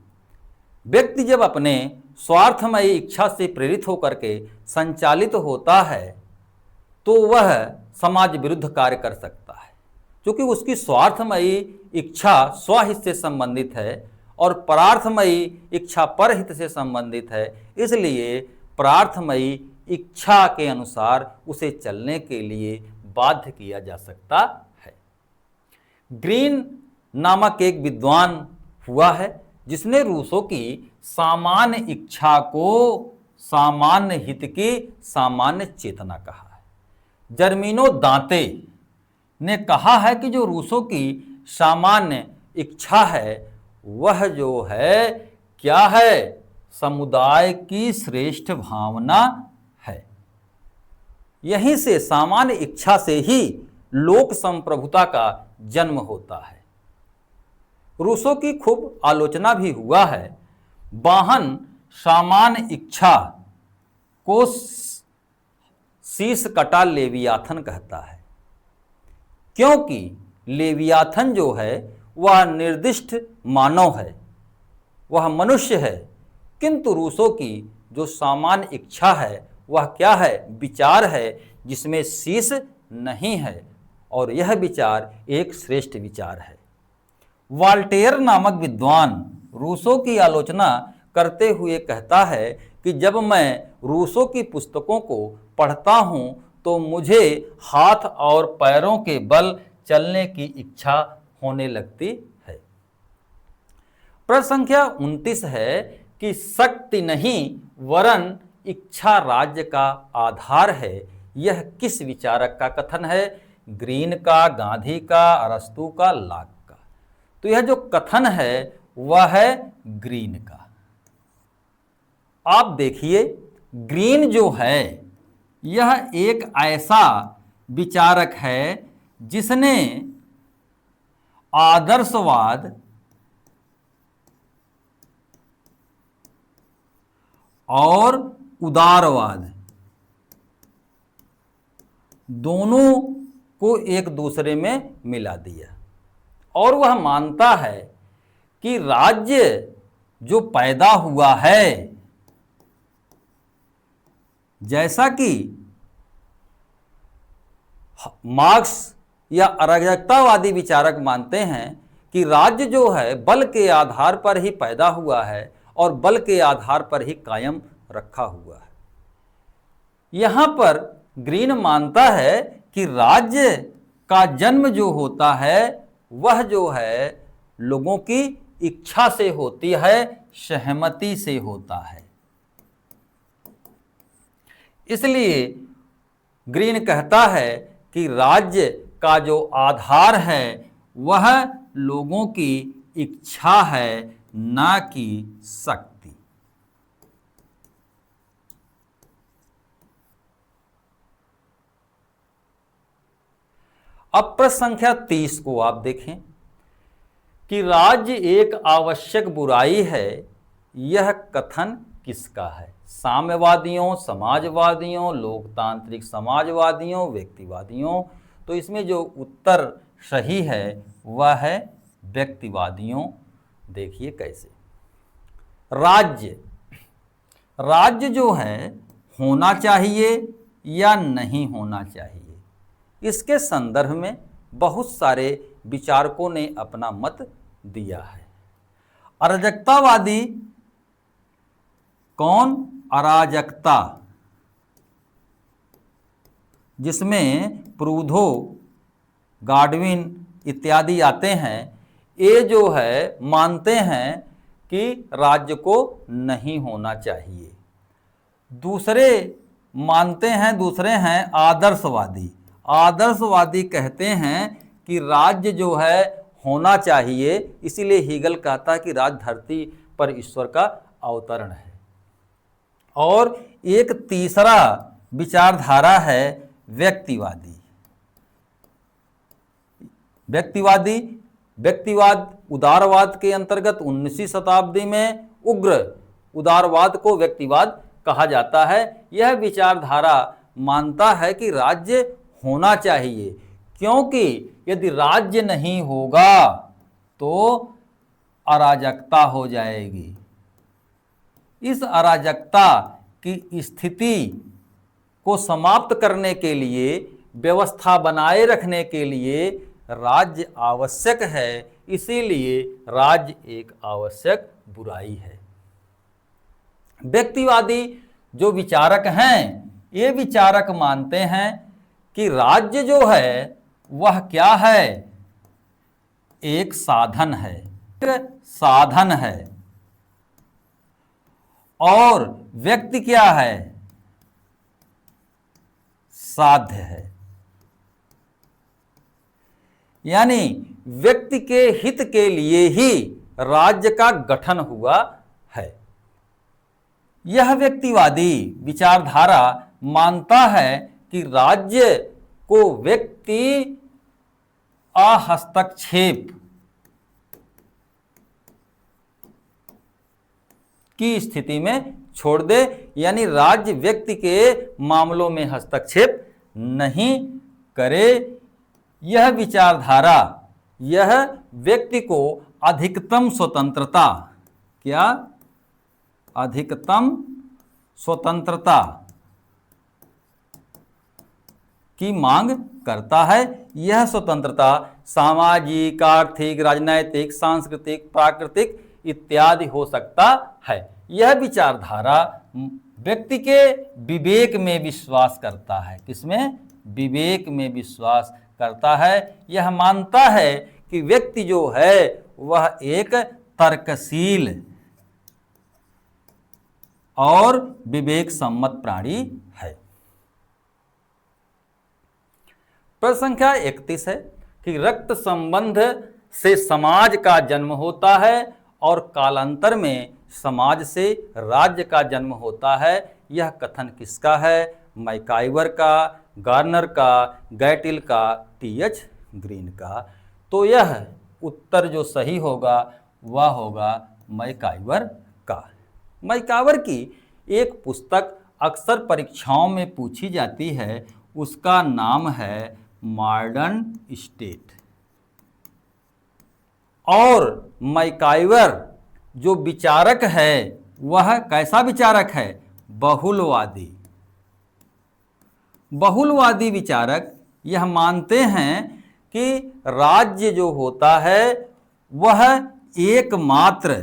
व्यक्ति जब अपने स्वार्थमयी इच्छा से प्रेरित होकर के संचालित होता है, तो वह समाज विरुद्ध कार्य कर सकता है। क्योंकि उसकी स्वार्थमयी इच्छा स्वहित से संबंधित है और परार्थमयी इच्छा परहित से संबंधित है, इसलिए परार्थमयी इच्छा के अनुसार उसे चलने के लिए बाध्य किया जा सकता है। ग्रीन नामक एक विद्वान हुआ है जिसने रूसो की सामान्य इच्छा को सामान्य हित की सामान्य चेतना कहा है। जर्मीनो दांते ने कहा है कि जो रूसो की सामान्य इच्छा है, वह जो है क्या है? समुदाय की श्रेष्ठ भावना है। यहीं से सामान्य इच्छा से ही लोक संप्रभुता का जन्म होता है। रूसो की खूब आलोचना भी हुआ है। वाहन सामान्य इच्छा को शीश कटा लेवियाथन कहता है, क्योंकि लेवियाथन जो है वह निर्दिष्ट मानव है, वह मनुष्य है, किंतु रूसो की जो सामान्य इच्छा है वह क्या है? विचार है जिसमें शीश नहीं है, और यह विचार एक श्रेष्ठ विचार है। वाल्टेयर नामक विद्वान रूसो की आलोचना करते हुए कहता है कि जब मैं रूसो की पुस्तकों को पढ़ता हूँ तो मुझे हाथ और पैरों के बल चलने की इच्छा होने लगती है। प्रश्न संख्या 29 है कि शक्ति नहीं वरन इच्छा राज्य का आधार है। यह किस विचारक का कथन है? ग्रीन का, गांधी का, अरस्तु का, लॉक का? तो यह जो कथन है वह है ग्रीन का। आप देखिए, ग्रीन जो है यह एक ऐसा विचारक है जिसने आदर्शवाद और उदारवाद दोनों को एक दूसरे में मिला दिया। और वह मानता है कि राज्य जो पैदा हुआ है, जैसा कि मार्क्स या अराजकतावादी विचारक मानते हैं कि राज्य जो है बल के आधार पर ही पैदा हुआ है और बल के आधार पर ही कायम रखा हुआ है। यहां पर ग्रीन मानता है कि राज्य का जन्म जो होता है वह जो है लोगों की इच्छा से होती है, सहमति से होता है। इसलिए ग्रीन कहता है कि राज्य का जो आधार है वह लोगों की इच्छा है, ना कि शक्ति। अब प्रश्न संख्या 30 को आप देखें कि राज्य एक आवश्यक बुराई है, यह कथन किसका है? साम्यवादियों, समाजवादियों, लोकतांत्रिक समाजवादियों, व्यक्तिवादियों? तो इसमें जो उत्तर सही है वह है व्यक्तिवादियों। देखिए कैसे। राज्य जो है होना चाहिए या नहीं होना चाहिए, इसके संदर्भ में बहुत सारे विचारकों ने अपना मत दिया है। अराजकतावादी कौन? अराजकता, जिसमें प्रूधो, गाडविन इत्यादि आते हैं, ये जो है मानते हैं कि राज्य को नहीं होना चाहिए। दूसरे हैं आदर्शवादी। आदर्शवादी कहते हैं कि राज्य जो है होना चाहिए, इसीलिए हीगल कहता कि राज्य धरती पर ईश्वर का अवतरण है। और एक तीसरा विचारधारा है व्यक्तिवादी। व्यक्तिवाद उदारवाद के अंतर्गत 19वीं शताब्दी में उग्र उदारवाद को व्यक्तिवाद कहा जाता है। यह विचारधारा मानता है कि राज्य होना चाहिए, क्योंकि यदि राज्य नहीं होगा तो अराजकता हो जाएगी। इस अराजकता की स्थिति को समाप्त करने के लिए, व्यवस्था बनाए रखने के लिए राज्य आवश्यक है। इसीलिए राज्य एक आवश्यक बुराई है। व्यक्तिवादी जो विचारक हैं, ये विचारक मानते हैं कि राज्य जो है वह क्या है? एक साधन है, और व्यक्ति क्या है? साध्य है। यानी व्यक्ति के हित के लिए ही राज्य का गठन हुआ है। यह व्यक्तिवादी विचारधारा मानता है कि राज्य को व्यक्ति हस्तक्षेप की स्थिति में छोड़ दे, यानी राज्य व्यक्ति के मामलों में हस्तक्षेप नहीं करे। यह विचारधारा यह व्यक्ति को अधिकतम स्वतंत्रता, क्या? अधिकतम स्वतंत्रता की मांग करता है। यह स्वतंत्रता सामाजिक, आर्थिक, राजनैतिक, सांस्कृतिक, प्राकृतिक इत्यादि हो सकता है। यह विचारधारा व्यक्ति के विवेक में विश्वास करता है। किसमें? विवेक में विश्वास करता है। यह मानता है कि व्यक्ति जो है वह एक तर्कशील और विवेक सम्मत प्राणी है। प्रश्न संख्या 31 है कि रक्त संबंध से समाज का जन्म होता है और कालांतर में समाज से राज्य का जन्म होता है। यह कथन किसका है? मैकाइवर का, गार्नर का, गैटिल का, टी.एच. ग्रीन का। तो यह उत्तर जो सही होगा वह होगा मैकाइवर का। मैकाइवर की एक पुस्तक अक्सर परीक्षाओं में पूछी जाती है, उसका नाम है मॉडर्न स्टेट। और मैकाइवर जो विचारक है वह कैसा विचारक है? बहुलवादी। बहुलवादी विचारक यह मानते हैं कि राज्य जो होता है वह एकमात्र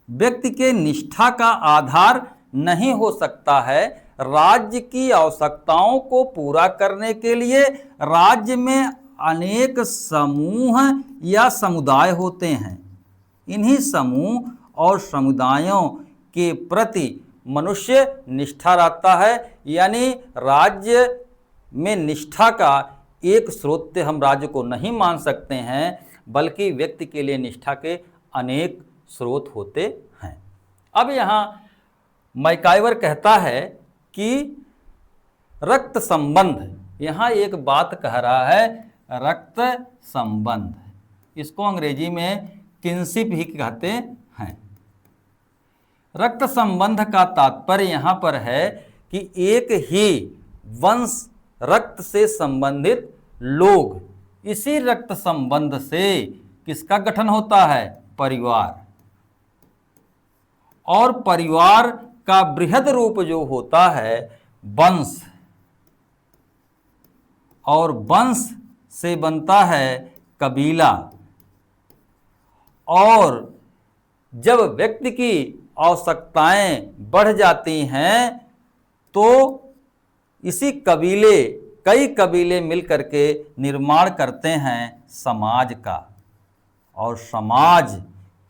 व्यक्ति के निष्ठा का आधार नहीं हो सकता है। राज्य की आवश्यकताओं को पूरा करने के लिए राज्य में अनेक समूह या समुदाय होते हैं। इन्हीं समूह और समुदायों के प्रति मनुष्य निष्ठा रखता है। यानी राज्य में निष्ठा का एक स्रोत हम राज्य को नहीं मान सकते हैं, बल्कि व्यक्ति के लिए निष्ठा के अनेक स्रोत होते हैं। अब यहाँ मैकाइवर कहता है कि रक्त संबंध, यहाँ एक बात कह रहा है रक्त संबंध, इसको अंग्रेजी में किनशिप ही कहते हैं। रक्त संबंध का तात्पर्य यहाँ पर है कि एक ही वंश रक्त से संबंधित लोग, इसी रक्त संबंध से किसका गठन होता है? परिवार। और परिवार का बृहद रूप जो होता है वंश, और वंश से बनता है कबीला। और जब व्यक्ति की आवश्यकताएं बढ़ जाती हैं तो इसी कबीले, कई कबीले मिलकर के निर्माण करते हैं समाज का। और समाज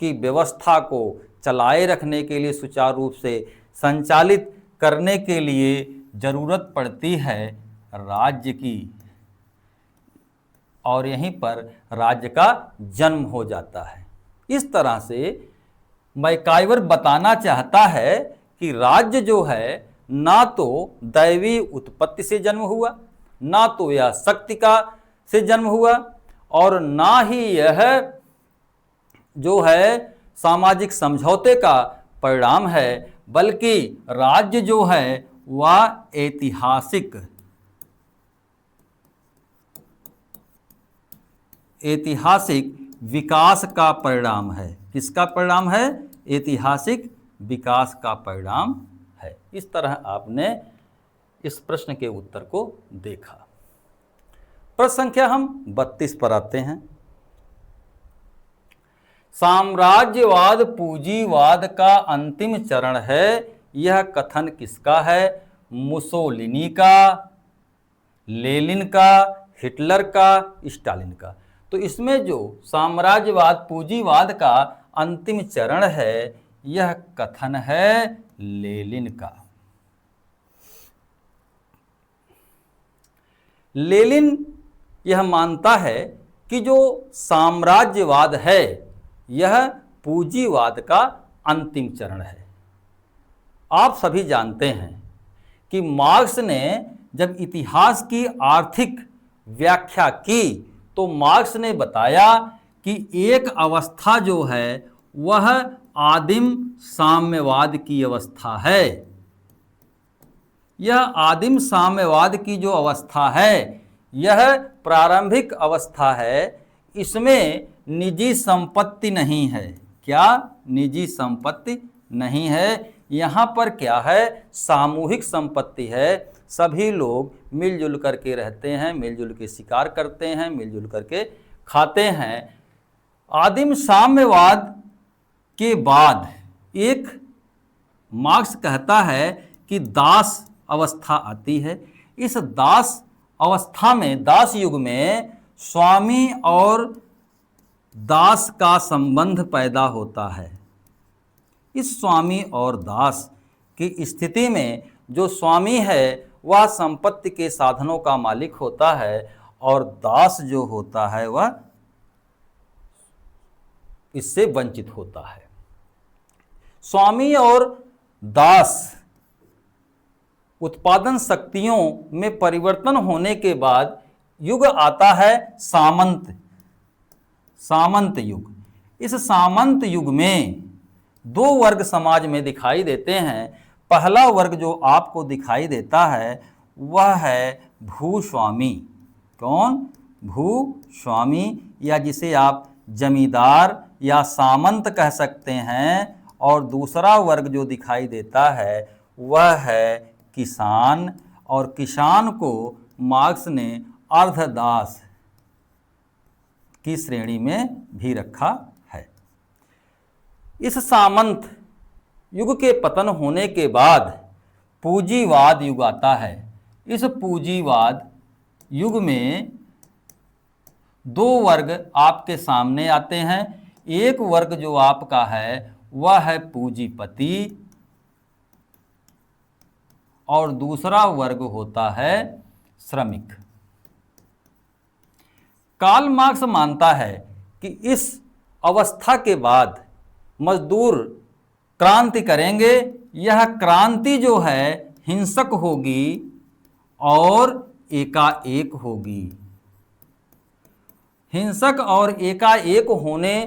की व्यवस्था को चलाए रखने के लिए, सुचारू रूप से संचालित करने के लिए जरूरत पड़ती है राज्य की। और यहीं पर राज्य का जन्म हो जाता है। इस तरह से मैकाइवर बताना चाहता है कि राज्य जो है ना तो दैवी उत्पत्ति से जन्म हुआ, ना तो यह शक्ति का से जन्म हुआ, और ना ही यह जो है सामाजिक समझौते का परिणाम है, बल्कि राज्य जो है वह ऐतिहासिक विकास का परिणाम है। किसका परिणाम है? ऐतिहासिक विकास का परिणाम है। इस तरह आपने इस प्रश्न के उत्तर को देखा। प्रश्न संख्या हम 32 पर आते हैं। साम्राज्यवाद पूंजीवाद का अंतिम चरण है, यह कथन किसका है? मुसोलिनी का, लेनिन का, हिटलर का, स्टालिन का। तो इसमें जो साम्राज्यवाद पूंजीवाद का अंतिम चरण है, यह कथन है लेनिन का। लेनिन यह मानता है कि जो साम्राज्यवाद है यह पूंजीवाद का अंतिम चरण है। आप सभी जानते हैं कि मार्क्स ने जब इतिहास की आर्थिक व्याख्या की तो मार्क्स ने बताया कि एक अवस्था जो है वह आदिम साम्यवाद की अवस्था है। यह आदिम साम्यवाद की जो अवस्था है यह प्रारंभिक अवस्था है। इसमें निजी संपत्ति नहीं है। क्या? निजी संपत्ति नहीं है। यहाँ पर क्या है? सामूहिक संपत्ति है। सभी लोग मिलजुल करके रहते हैं, मिलजुल के शिकार करते हैं, मिलजुल करके खाते हैं। आदिम साम्यवाद के बाद एक मार्क्स कहता है कि दास अवस्था आती है। इस दास अवस्था में, दास युग में स्वामी और दास का संबंध पैदा होता है। इस स्वामी और दास की स्थिति में जो स्वामी है वह संपत्ति के साधनों का मालिक होता है और दास जो होता है वह इससे वंचित होता है। स्वामी और दास उत्पादन शक्तियों में परिवर्तन होने के बाद युग आता है सामंत युग। इस सामंत युग में दो वर्ग समाज में दिखाई देते हैं। पहला वर्ग जो आपको दिखाई देता है वह है भूस्वामी। कौन? भूस्वामी, या जिसे आप जमींदार या सामंत कह सकते हैं। और दूसरा वर्ग जो दिखाई देता है वह है किसान, और किसान को मार्क्स ने अर्धदास की श्रेणी में भी रखा है। इस सामंत युग के पतन होने के बाद पूंजीवाद युग आता है। इस पूंजीवाद युग में दो वर्ग आपके सामने आते हैं। एक वर्ग जो आपका है वह है पूंजीपति, और दूसरा वर्ग होता है श्रमिक। कार्ल मार्क्स मानता है कि इस अवस्था के बाद मजदूर क्रांति करेंगे। यह क्रांति जो है हिंसक होगी और एकाएक होगी। हिंसक और एकाएक होने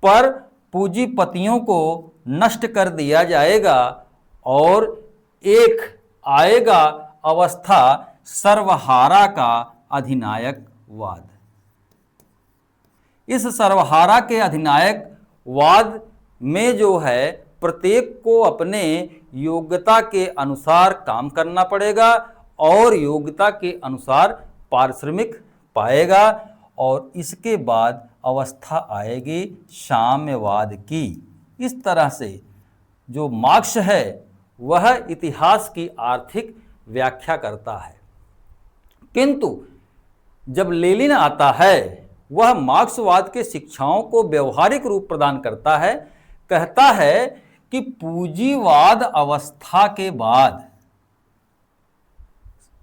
पर पूंजीपतियों को नष्ट कर दिया जाएगा और एक आएगा अवस्था सर्वहारा का अधिनायकवाद। इस सर्वहारा के अधिनायकवाद में जो है प्रत्येक को अपने योग्यता के अनुसार काम करना पड़ेगा और योग्यता के अनुसार पारिश्रमिक पाएगा, और इसके बाद अवस्था आएगी साम्यवाद की। इस तरह से जो मार्क्स है वह इतिहास की आर्थिक व्याख्या करता है। किंतु जब लेनिन आता है वह मार्क्सवाद के शिक्षाओं को व्यवहारिक रूप प्रदान करता है। कहता है कि पूंजीवाद अवस्था के बाद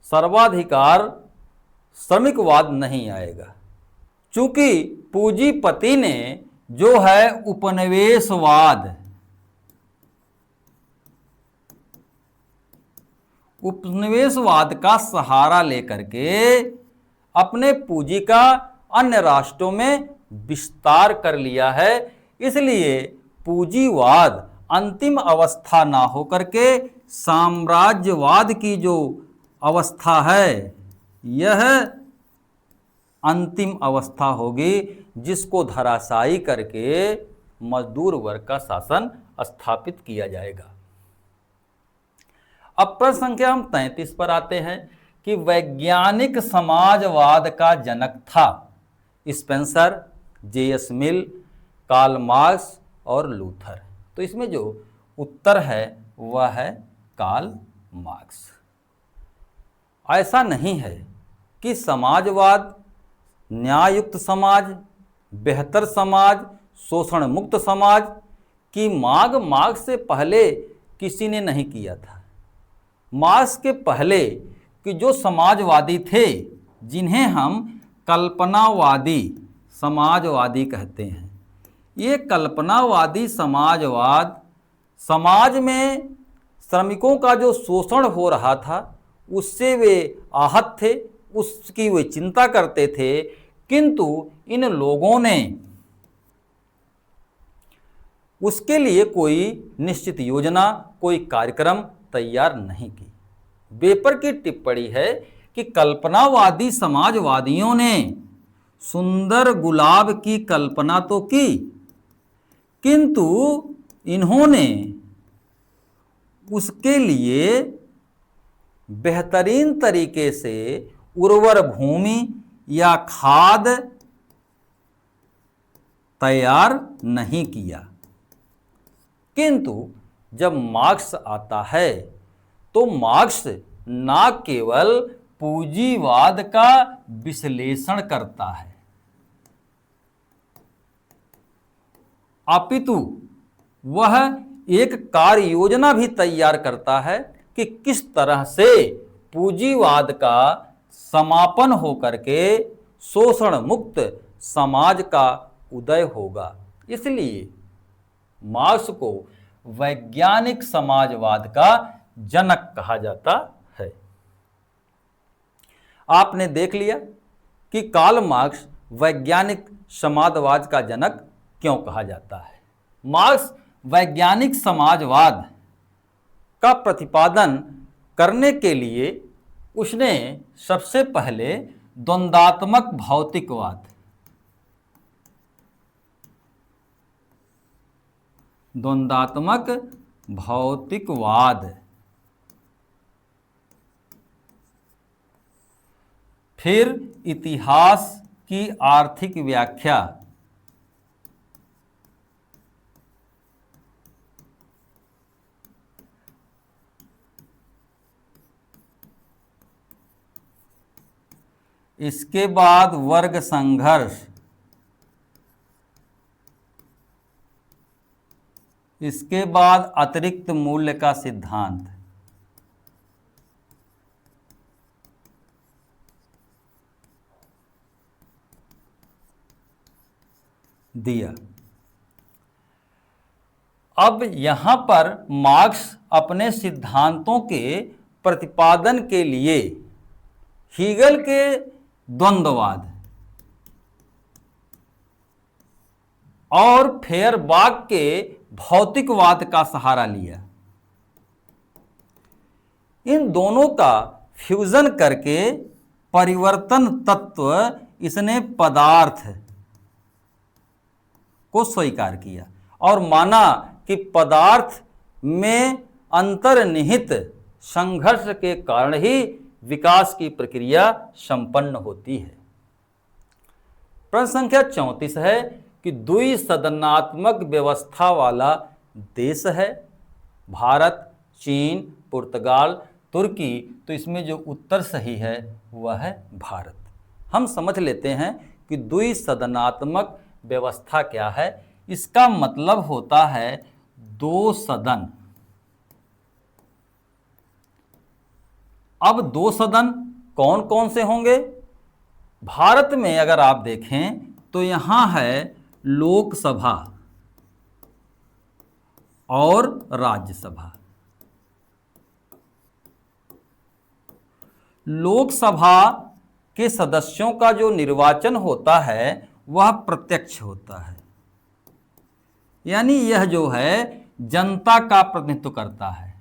सर्वाधिकार श्रमिकवाद नहीं आएगा, चूंकि पूंजीपति ने जो है उपनिवेशवाद का सहारा लेकर के अपने पूंजी का अन्य राष्ट्रों में विस्तार कर लिया है। इसलिए पूंजीवाद अंतिम अवस्था ना होकर के साम्राज्यवाद की जो अवस्था है यह अंतिम अवस्था होगी, जिसको धराशायी करके मजदूर वर्ग का शासन स्थापित किया जाएगा। अब प्रश्न संख्या हम 33 पर आते हैं कि वैज्ञानिक समाजवाद का जनक था स्पेंसर, जे.एस. मिल, कार्ल मार्क्स और लूथर। तो इसमें जो उत्तर है वह है कार्ल मार्क्स। ऐसा नहीं है कि समाजवाद, न्याययुक्त समाज, बेहतर समाज, शोषण मुक्त समाज की मांग मार्क्स से पहले किसी ने नहीं किया था। मार्क्स के पहले कि जो समाजवादी थे, जिन्हें हम कल्पनावादी समाजवादी कहते हैं, ये कल्पनावादी समाजवाद समाज में श्रमिकों का जो शोषण हो रहा था उससे वे आहत थे, उसकी वे चिंता करते थे। किंतु इन लोगों ने उसके लिए कोई निश्चित योजना, कोई कार्यक्रम तैयार नहीं की। वेपर की टिप्पणी है कि कल्पनावादी समाजवादियों ने सुंदर गुलाब की कल्पना तो की, किंतु इन्होंने उसके लिए बेहतरीन तरीके से उर्वर भूमि या खाद तैयार नहीं किया। किंतु जब मार्क्स आता है तो मार्क्स न केवल पूंजीवाद का विश्लेषण करता है, अपितु वह एक कार्य योजना भी तैयार करता है कि किस तरह से पूंजीवाद का समापन होकर के शोषण मुक्त समाज का उदय होगा। इसलिए मार्क्स को वैज्ञानिक समाजवाद का जनक कहा जाता है। आपने देख लिया कि कार्ल मार्क्स वैज्ञानिक समाजवाद का जनक क्यों कहा जाता है। मार्क्स वैज्ञानिक समाजवाद का प्रतिपादन करने के लिए उसने सबसे पहले द्वंद्वात्मक भौतिकवाद, फिर इतिहास की आर्थिक व्याख्या, इसके बाद वर्ग संघर्ष, इसके बाद अतिरिक्त मूल्य का सिद्धांत दिया। अब यहां पर मार्क्स अपने सिद्धांतों के प्रतिपादन के लिए हीगल के द्वंद्ववाद और फेयरबाख के भौतिकवाद का सहारा लिया। इन दोनों का फ्यूजन करके परिवर्तन तत्व इसने पदार्थ को स्वीकार किया और माना कि पदार्थ में अंतर्निहित संघर्ष के कारण ही विकास की प्रक्रिया संपन्न होती है। प्रश्न संख्या 34 है कि द्विसदनात्मक व्यवस्था वाला देश है भारत, चीन, पुर्तगाल, तुर्की। तो इसमें जो उत्तर सही है वह है भारत। हम समझ लेते हैं कि द्विसदनात्मक व्यवस्था क्या है। इसका मतलब होता है दो सदन। अब दो सदन कौन कौन से होंगे? भारत में अगर आप देखें तो यहां है लोकसभा और राज्यसभा। लोकसभा के सदस्यों का जो निर्वाचन होता है वह प्रत्यक्ष होता है, यानी यह जो है जनता का प्रतिनिधित्व करता है।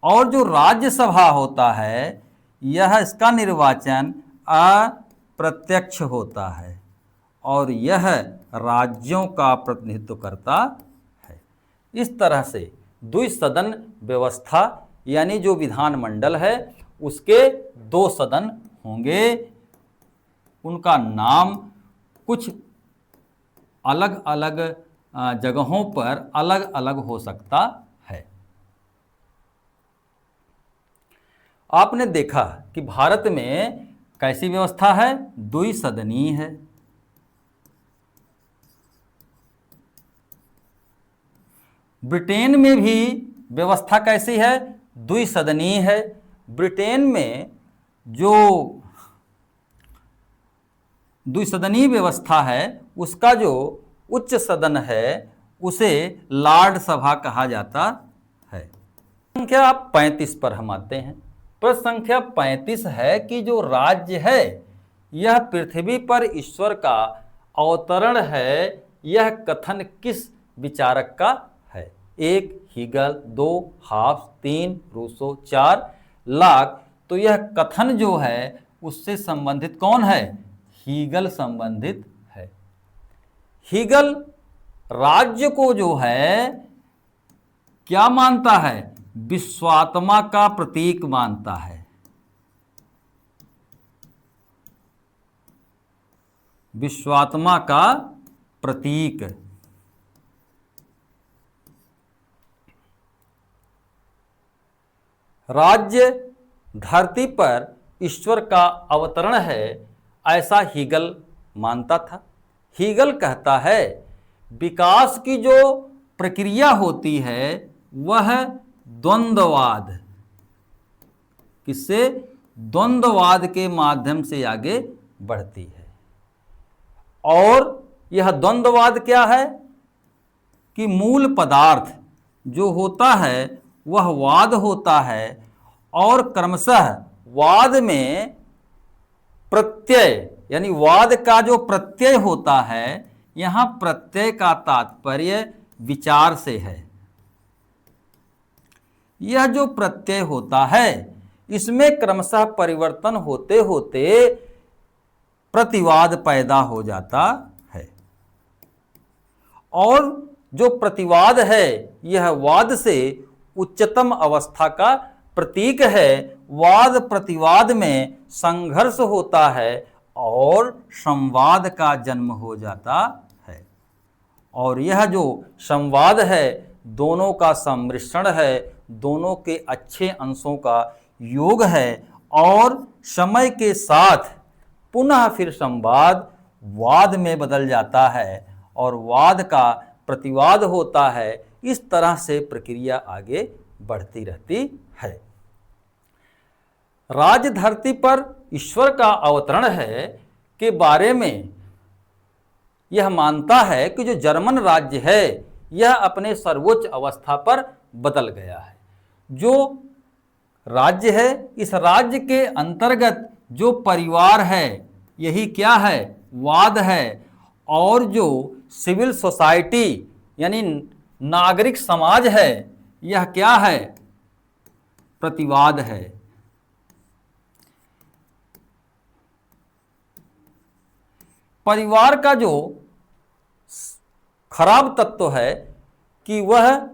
और जो राज्यसभा होता है यह इसका निर्वाचन अप्रत्यक्ष होता है और यह राज्यों का प्रतिनिधित्व करता है। इस तरह से द्विसदन व्यवस्था यानी जो विधानमंडल है उसके दो सदन होंगे। उनका नाम कुछ अलग अलग जगहों पर अलग अलग हो सकता है। आपने देखा कि भारत में कैसी व्यवस्था है? द्विसदनीय है। ब्रिटेन में भी व्यवस्था कैसी है? द्विसदनीय है। ब्रिटेन में जो द्विसदनीय व्यवस्था है उसका जो उच्च सदन है उसे लॉर्ड सभा कहा जाता है। संख्या 35 पर हम आते हैं। प्रश्न संख्या 35 है कि जो राज्य है यह पृथ्वी पर ईश्वर का अवतरण है, यह कथन किस विचारक का है? 1 हीगल, 2 हाब्स, 3 रूसो, 4 लॉक। तो यह कथन जो है उससे संबंधित कौन है? हीगल संबंधित है। हीगल राज्य को जो है क्या मानता है? विश्वात्मा का प्रतीक मानता है। विश्वात्मा का प्रतीक। राज्य धरती पर ईश्वर का अवतरण है ऐसा हीगल मानता था। हीगल कहता है विकास की जो प्रक्रिया होती है वह द्वंद्ववाद, किससे? द्वंद्ववाद के माध्यम से आगे बढ़ती है। और यह द्वंद्ववाद क्या है कि मूल पदार्थ जो होता है वह वाद होता है और क्रमशः वाद में प्रत्यय यानी वाद का जो प्रत्यय होता है यहां प्रत्यय का तात्पर्य विचार से है। यह जो प्रत्यय होता है इसमें क्रमशः परिवर्तन होते होते प्रतिवाद पैदा हो जाता है, और जो प्रतिवाद है यह वाद से उच्चतम अवस्था का प्रतीक है। वाद प्रतिवाद में संघर्ष होता है और संवाद का जन्म हो जाता है, और यह जो संवाद है दोनों का सम्मिश्रण है, दोनों के अच्छे अंशों का योग है, और समय के साथ पुनः फिर संवाद वाद में बदल जाता है और वाद का प्रतिवाद होता है। इस तरह से प्रक्रिया आगे बढ़ती रहती है। राज धरती पर ईश्वर का अवतरण है के बारे में यह मानता है कि जो जर्मन राज्य है यह अपने सर्वोच्च अवस्था पर बदल गया है। जो राज्य है इस राज्य के अंतर्गत जो परिवार है यही क्या है, वाद है, और जो सिविल सोसाइटी यानी नागरिक समाज है यह क्या है, प्रतिवाद है। परिवार का जो खराब तत्व है कि वह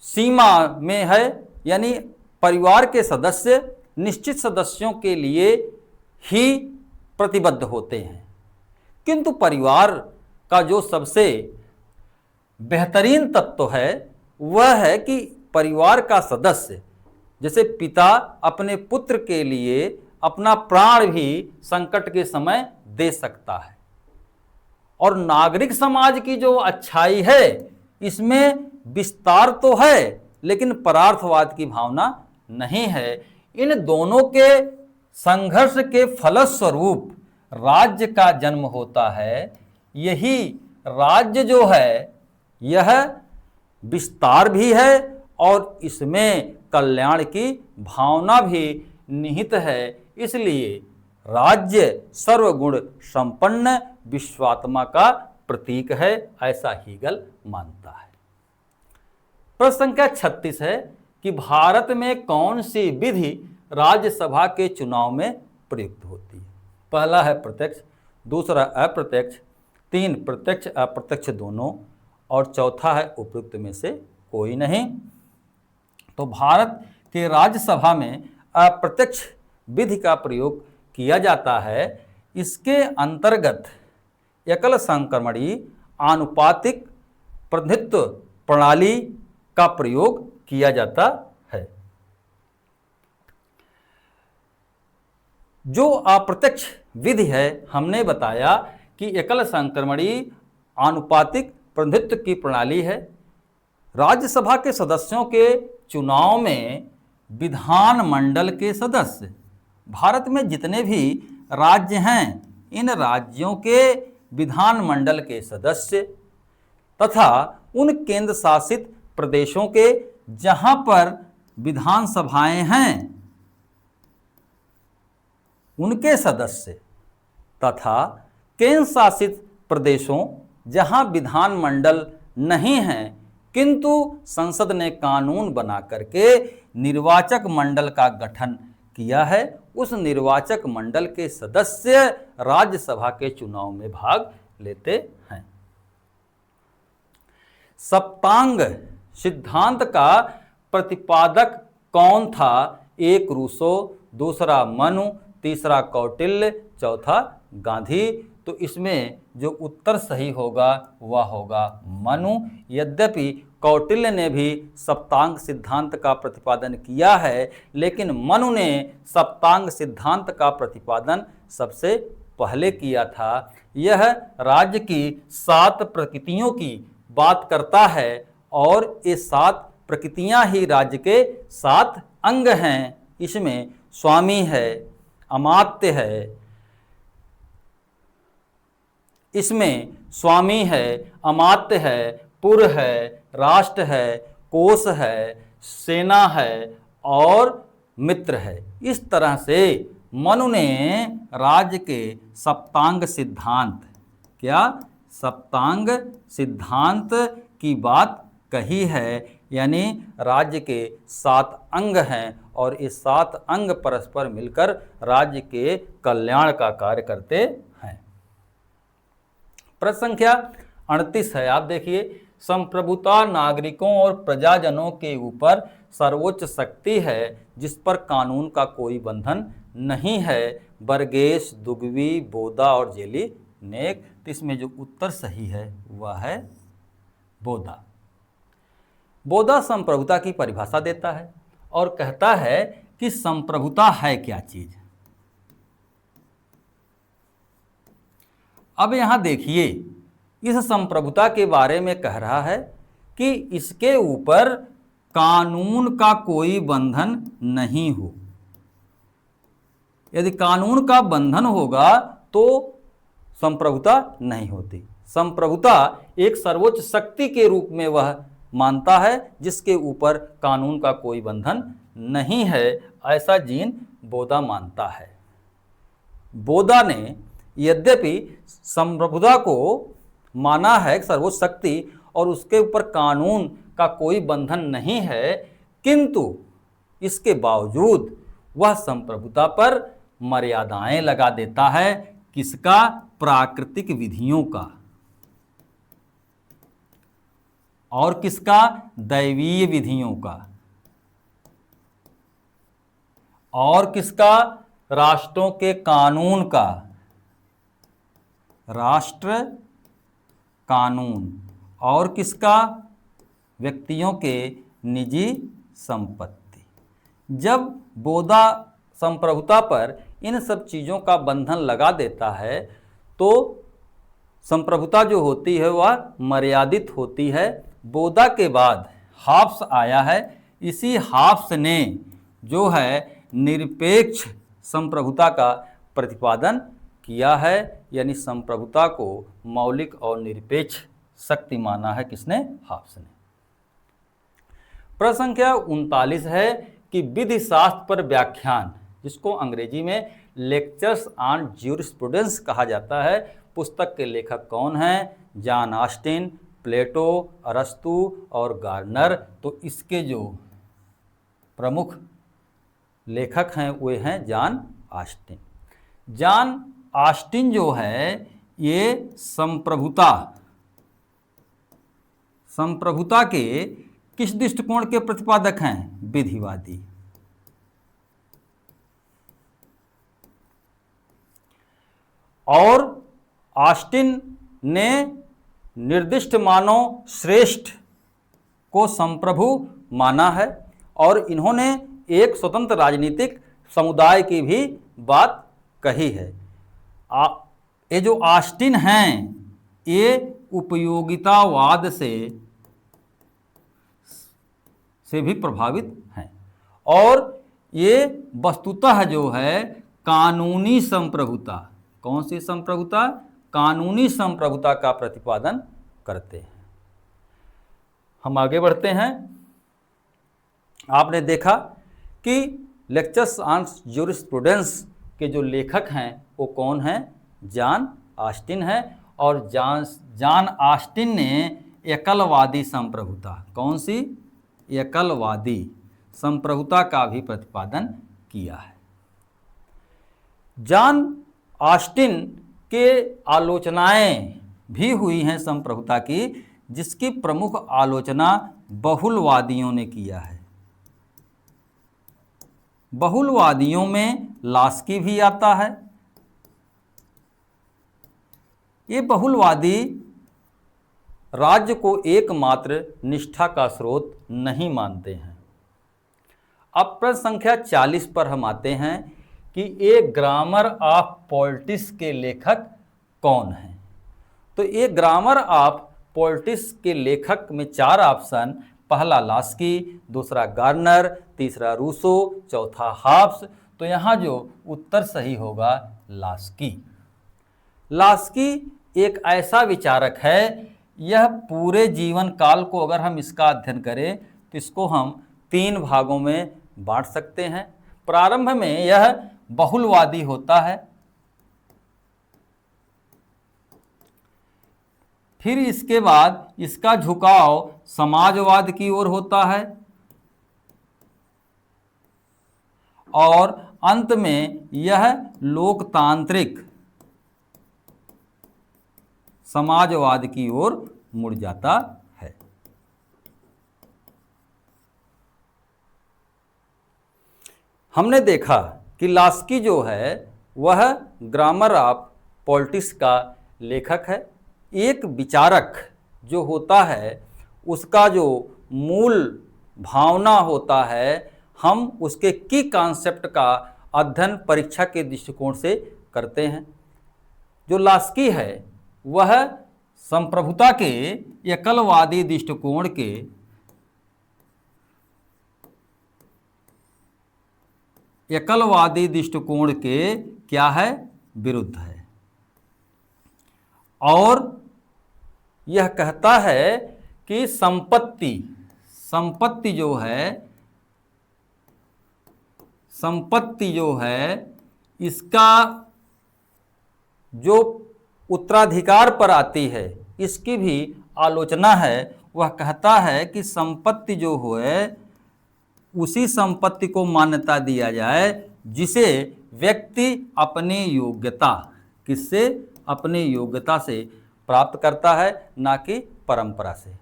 सीमा में है, यानी परिवार के सदस्य निश्चित सदस्यों के लिए ही प्रतिबद्ध होते हैं, किंतु परिवार का जो सबसे बेहतरीन तत्व है वह है कि परिवार का सदस्य जैसे पिता अपने पुत्र के लिए अपना प्राण भी संकट के समय दे सकता है, और नागरिक समाज की जो अच्छाई है इसमें विस्तार तो है लेकिन परार्थवाद की भावना नहीं है। इन दोनों के संघर्ष के फलस्वरूप राज्य का जन्म होता है। यही राज्य जो है यह विस्तार भी है और इसमें कल्याण की भावना भी निहित है। इसलिए राज्य सर्वगुण संपन्न विश्वात्मा का प्रतीक है, ऐसा हीगल मानता है। प्रश्न संख्या 36 है कि भारत में कौन सी विधि राज्यसभा के चुनाव में प्रयुक्त होती है। पहला है प्रत्यक्ष, दूसरा अप्रत्यक्ष, 3 प्रत्यक्ष अप्रत्यक्ष दोनों, और चौथा है उपयुक्त में से कोई नहीं। तो भारत के राज्यसभा में अप्रत्यक्ष विधि का प्रयोग किया जाता है। इसके अंतर्गत एकल संक्रमणी आनुपातिक प्रतिनिधित्व प्रणाली का प्रयोग किया जाता है। जो अप्रत्यक्ष विधि है हमने बताया कि एकल संक्रमणी आनुपातिक प्रतिनिधित्व की प्रणाली है। राज्यसभा के सदस्यों के चुनाव में विधानमंडल के सदस्य, भारत में जितने भी राज्य हैं इन राज्यों के विधानमंडल के सदस्य तथा उन केंद्र शासित प्रदेशों के जहां पर विधानसभाएं हैं उनके सदस्य तथा केंद्र शासित प्रदेशों जहां विधानमंडल नहीं हैं किंतु संसद ने कानून बना करके निर्वाचक मंडल का गठन किया है, उस निर्वाचक मंडल के सदस्य राज्यसभा के चुनाव में भाग लेते हैं। सप्तांग सिद्धांत का प्रतिपादक कौन था? एक रूसो, दूसरा मनु, तीसरा कौटिल्य, चौथा गांधी। तो इसमें जो उत्तर सही होगा वह होगा मनु। यद्यपि कौटिल्य ने भी सप्तांग सिद्धांत का प्रतिपादन किया है, लेकिन मनु ने सप्तांग सिद्धांत का प्रतिपादन सबसे पहले किया था। यह राज्य की 7 प्रकृतियों की बात करता है और ये 7 प्रकृतियां ही राज्य के 7 अंग हैं। इसमें स्वामी है, अमात्य है, इसमें स्वामी है, अमात्य है, पुर है, राष्ट्र है, कोष है, सेना है और मित्र है। इस तरह से मनु ने राज्य के सप्तांग सिद्धांत क्या सप्तांग सिद्धांत की बात कही है, यानी राज्य के 7 अंग हैं और ये 7 अंग परस्पर मिलकर राज्य के कल्याण का कार्य करते हैं। प्रश्न संख्या 38 है, आप देखिए, संप्रभुता नागरिकों और प्रजाजनों के ऊपर सर्वोच्च शक्ति है जिस पर कानून का कोई बंधन नहीं है। बर्गेस, दुगवी, बोदा और जेली नेक। तो इसमें जो उत्तर सही है वह है बोदा। बोदा संप्रभुता की परिभाषा देता है और कहता है कि संप्रभुता है क्या चीज। अब यहां देखिए, इस संप्रभुता के बारे में कह रहा है कि इसके ऊपर कानून का कोई बंधन नहीं हो। यदि कानून का बंधन होगा तो संप्रभुता नहीं होती। संप्रभुता एक सर्वोच्च शक्ति के रूप में वह मानता है जिसके ऊपर कानून का कोई बंधन नहीं है, ऐसा जीन बोदा मानता है। बोदा ने यद्यपि संप्रभुता को माना है सर्वोच्च शक्ति और उसके ऊपर कानून का कोई बंधन नहीं है, किंतु इसके बावजूद वह संप्रभुता पर मर्यादाएं लगा देता है। किसका? प्राकृतिक विधियों का। और किसका? दैवीय विधियों का। और किसका? राष्ट्रों के कानून का। राष्ट्र कानून। और किसका? व्यक्तियों के निजी संपत्ति। जब बोदा संप्रभुता पर इन सब चीज़ों का बंधन लगा देता है तो संप्रभुता जो होती है वह मर्यादित होती है। बोदा के बाद हाब्स आया है। इसी हाब्स ने जो है निरपेक्ष संप्रभुता का प्रतिपादन किया है, यानी संप्रभुता को मौलिक और निरपेक्ष शक्ति माना है। किसने? हाब्स ने। प्रश्न संख्या 39 है कि विधि शास्त्र पर व्याख्यान, जिसको अंग्रेजी में लेक्चर्स ऑन ज्यूरिस्प्रूडेंस कहा जाता है, पुस्तक के लेखक कौन हैं? जॉन ऑस्टिन, प्लेटो, अरस्तु और गार्नर। तो इसके जो प्रमुख लेखक हैं वे हैं जॉन ऑस्टिन। जॉन ऑस्टिन जो है ये संप्रभुता के किस दृष्टिकोण के प्रतिपादक हैं? विधिवादी। और ऑस्टिन ने निर्दिष्ट मानव श्रेष्ठ को संप्रभु माना है और इन्होंने एक स्वतंत्र राजनीतिक समुदाय की भी बात कही है। ये जो ऑस्टिन हैं ये उपयोगितावाद से भी प्रभावित हैं और ये वस्तुतः जो है कानूनी संप्रभुता, कौन सी संप्रभुता? कानूनी संप्रभुता का प्रतिपादन करते हैं। हम आगे बढ़ते हैं। आपने देखा कि लेक्चर्स ऑन ज्यूरिस्प्रूडेंस के जो लेखक हैं वो कौन हैं? जॉन ऑस्टिन है। और जॉन ऑस्टिन ने एकलवादी संप्रभुता, कौन सी? एकलवादी संप्रभुता का भी प्रतिपादन किया है। जॉन ऑस्टिन के आलोचनाएं भी हुई हैं संप्रभुता की, जिसकी प्रमुख आलोचना बहुलवादियों ने किया है। बहुलवादियों में लास्की भी आता है। ये बहुलवादी राज्य को एकमात्र निष्ठा का स्रोत नहीं मानते हैं। अब प्रश्न संख्या 40 पर हम आते हैं कि ये ग्रामर ऑफ पॉलिटिक्स के लेखक कौन हैं? तो ये ग्रामर ऑफ पॉलिटिक्स के लेखक में 4 ऑप्शन, पहला लास्की, दूसरा गार्नर, तीसरा रूसो, चौथा हाब्स। तो यहाँ जो उत्तर सही होगा लास्की। लास्की एक ऐसा विचारक है, यह पूरे जीवन काल को अगर हम इसका अध्ययन करें तो इसको हम 3 भागों में बांट सकते हैं। प्रारंभ में यह बहुलवादी होता है, फिर इसके बाद इसका झुकाव समाजवाद की ओर होता है और अंत में यह लोकतांत्रिक समाजवाद की ओर मुड़ जाता है। हमने देखा कि लास्की जो है वह ग्रामर ऑफ पॉलिटिक्स का लेखक है। एक विचारक जो होता है उसका जो मूल भावना होता है, हम उसके की कॉन्सेप्ट का अध्ययन परीक्षा के दृष्टिकोण से करते हैं। जो लास्की है वह संप्रभुता के एकलवादी दृष्टिकोण के क्या है, विरुद्ध है और यह कहता है कि संपत्ति जो है इसका जो उत्तराधिकार पर आती है इसकी भी आलोचना है। वह कहता है कि संपत्ति जो है उसी संपत्ति को मान्यता दिया जाए जिसे व्यक्ति अपनी योग्यता से प्राप्त करता है, ना कि परंपरा से।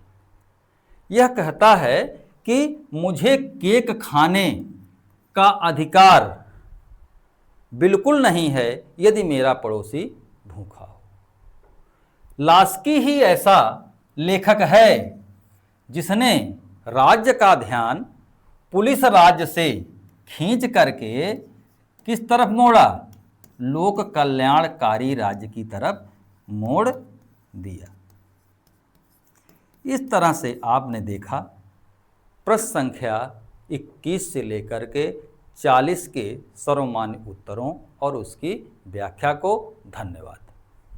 यह कहता है कि मुझे केक खाने का अधिकार बिल्कुल नहीं है यदि मेरा पड़ोसी भूखा हो। लास्की ही ऐसा लेखक है जिसने राज्य का ध्यान पुलिस राज्य से खींच करके किस तरफ मोड़ा, लोक कल्याणकारी राज्य की तरफ मोड़ दिया। इस तरह से आपने देखा प्रश्न संख्या 21 से लेकर के 40 के सर्वमान्य उत्तरों और उसकी व्याख्या को। धन्यवाद।